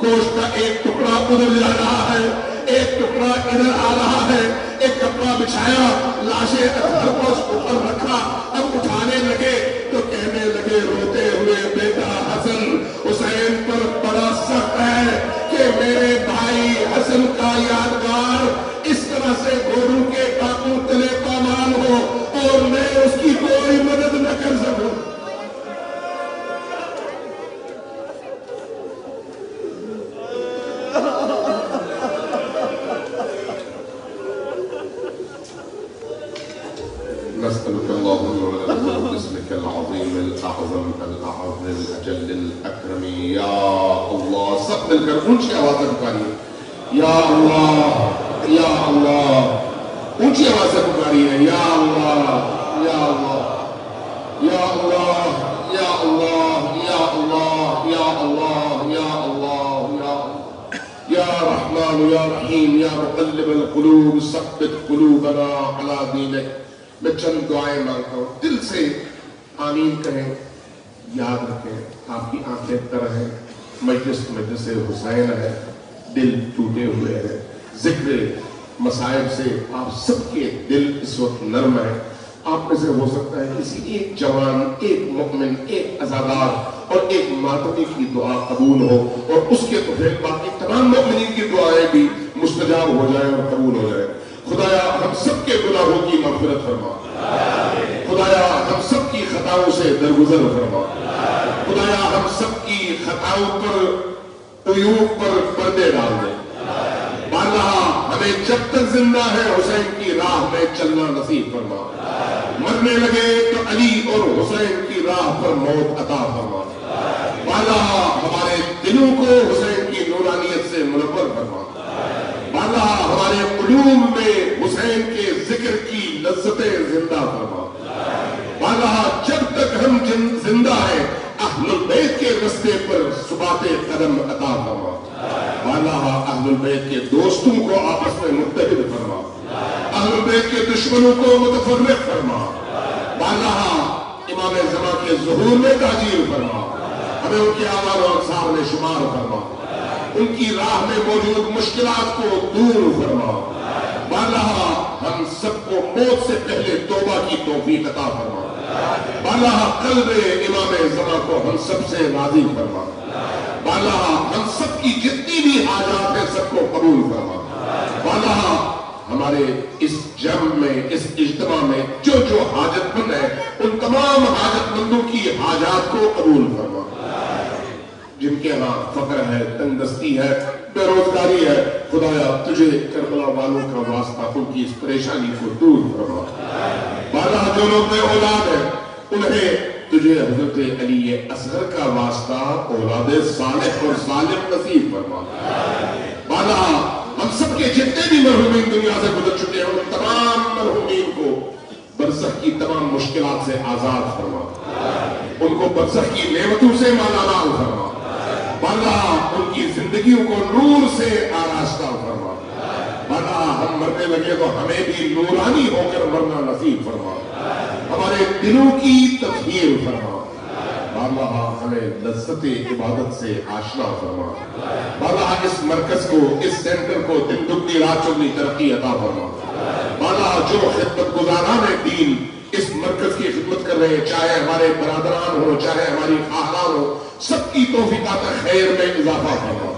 گوشت کا ایک ٹکڑا ادھر جا رہا ہے، ایک ٹکڑا ادھر آ رہا ہے. ایک کپڑا بچھایا، لاشیں اطہر کو اس اوپر رکھا. اب اٹھانے لگے تو کہنے لگے روتے ہوئے بیٹا حسن حسین پر بڑا سخت ہے کہ میرے بھائی حسن کا یادگار اس طرح سے گھوڑوں کے ٹاپوں تلے پامال ہو اور میں اس کی کوئی مدد نہ کر سکوں. نسألك اللهم باسمك العظيم الأعظم الأعظم الأجل الأكرم يا الله. سب مل کر اونچی آواز سے پکاریے یا اللہ یا اللہ. اونچی آواز سے پکاریے یا اللہ یا اللہ یا اللہ یا اللہ یا اللہ یا اللہ یا اللہ یا اللہ یا رحمان یا رحیم یا مقلب القلوب ثبت قلوبنا على دینک. میں چند دعائیں مانگتا ہوں، دل سے آمین کہیں. یاد رکھیں آپ کی آنکھیں تر ہیں، مجلس حسین ہے، دل ٹوٹے ہوئے ہیں. ذکر مصائب سے آپ سب کے دل اس وقت نرم ہیں. آپ میں سے ہو سکتا ہے کسی ایک جوان، ایک مؤمن، ایک عزادار اور ایک ماتمی کی دعا قبول ہو اور اس کے تو پھر باقی تمام مؤمنین کی دعائیں بھی مستجاب ہو جائیں اور قبول ہو جائیں. خدایا ہم سب کے گناہوں کی مغفرت فرما، خدایا ہم سب کی خطا خطاؤں سے درگزر فرما خدایا ہم سب کی خطاؤں پر عیوب پر پردے ڈال دے اللہ ہمیں جب تک زندہ ہے حسین کی راہ میں چلنا نصیب فرما مرنے لگے تو علی اور حسین کی راہ پر موت عطا فرما اللہ ہمارے دلوں کو حسین کی نورانیت سے منور فرما اللہ ہمارے قلوب میں حسین کے ذکر کی لذتیں زندہ فرما اللہ جب تک ہم زندہ ہیں اہل البیت کے رستے پر ثبات قدم عطا فرما اللہ اہل البیت کے دوستوں کو آپس میں متحد فرما اہل البیت کے دشمنوں کو متفرق فرما اللہ امام زمان کے ظہور میں تاجیل فرما ہمیں ان کے آوار و انصار میں شمار فرما ان کی راہ میں موجود مشکلات کو دور فرما اللہ ہم سب کو موت سے پہلے توبہ کی توفیق عطا فرما اللہ قلب امام زمان کو ہم سب سے راضی فرما اللہ ہم سب کی جتنی بھی حاجات ہیں سب کو قبول فرما اللہ ہمارے اس جمع میں اس اجتماع میں جو جو حاجت مند ہے ان تمام حاجت مندوں کی حاجات کو قبول فرما جن کے ہاں فقر ہے تنگ دستی ہے بے روزگاری ہے خدایا تجھے کربلا والوں کا واسطہ ان کی اس پریشانی کو دور فرما بالا جو لوگ میں اولاد ہے انہیں تجھے حضرت علی اصغر کا واسطہ اولاد صالح اور ظالم نصیب فرما بالا ہم سب کے جتنے بھی مرحومین دنیا سے گزر چکے ہیں ان تمام مرحومین کو برزخ کی تمام مشکلات سے آزاد فرما ان کو برزخ کی نعمتوں سے مالا مال فرما بالا ان کی زندگیوں کو نور سے آراستہ فرما بالا ہم مرنے لگے تو ہمیں بھی نورانی ہو کر مرنا نصیب فرما ہمارے دلوں کی تطہیر فرما بالا ہمیں لذت عبادت سے آشنا فرما بالا اس مرکز کو اس سینٹر کو دن دگنی رات چگنی ترقی عطا فرما بالا جو خدمت گزاران دین اس مرکز کی خدمت کر رہے ہیں چاہے ہمارے برادران ہو چاہے ہماری خاندان ہو سب کی توفیقات خیر میں اضافہ فرما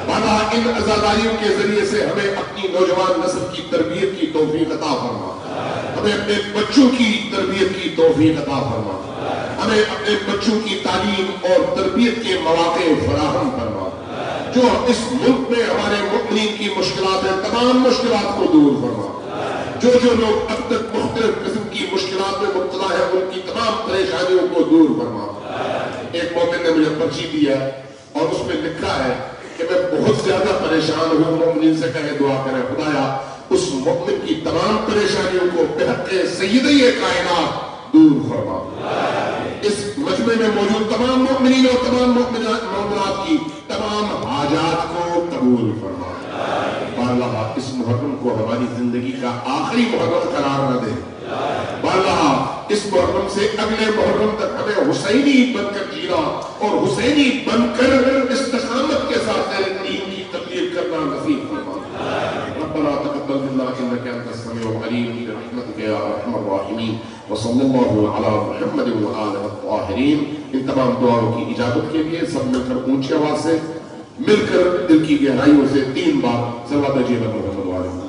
بالا ان عزاداریوں کے ذریعے سے ہمیں اپنی نوجوان نسل کی تربیت کی توفیق عطا فرما ہمیں اپنے بچوں کی تربیت کی توفیق عطا فرما ہمیں اپنے بچوں کی تعلیم اور تربیت کے مواقع فراہم فرما جو اس ملک میں ہمارے مؤمنین کی مشکلات ہیں تمام مشکلات کو دور فرما جو لوگ اب تک مختلف قسم کی مشکلات میں مبتلا ہے ان کی تمام پریشانیوں کو دور فرما ایک مومن نے مجھے پرچی دیا اور اس میں لکھا ہے کہ میں بہت زیادہ پریشان ہوں مومنین سے کہے دعا کرے خدایا اس مومن کی تمام پریشانیوں کو بحق سیدی کائنات دور فرما اس مجمع میں موجود تمام مومنین اور تمام مومنات کی تمام حاجات کو قبول فرما اللہ اس محرم کو ہماری زندگی کا آخری محرم قرار نہ دے اللہ اس محرم سے اگلے محرم تک ہمیں حسینی بن کر جینا اور حسینی بن کر استقامت کے ساتھ تیرے دین کی تبلیغ کرنا نصیب فرما ربنا تقبل منا انك انت السميع العليم برحمتك يا ارحم الراحمين وصلى الله على محمد وآله الطاهرين ان تمام دعاؤں کی اجابت کے لیے سب مل کر اونچی آواز سے مل کر دل کی گہرائیوں سے 3 بار صلوات محمد وآلہ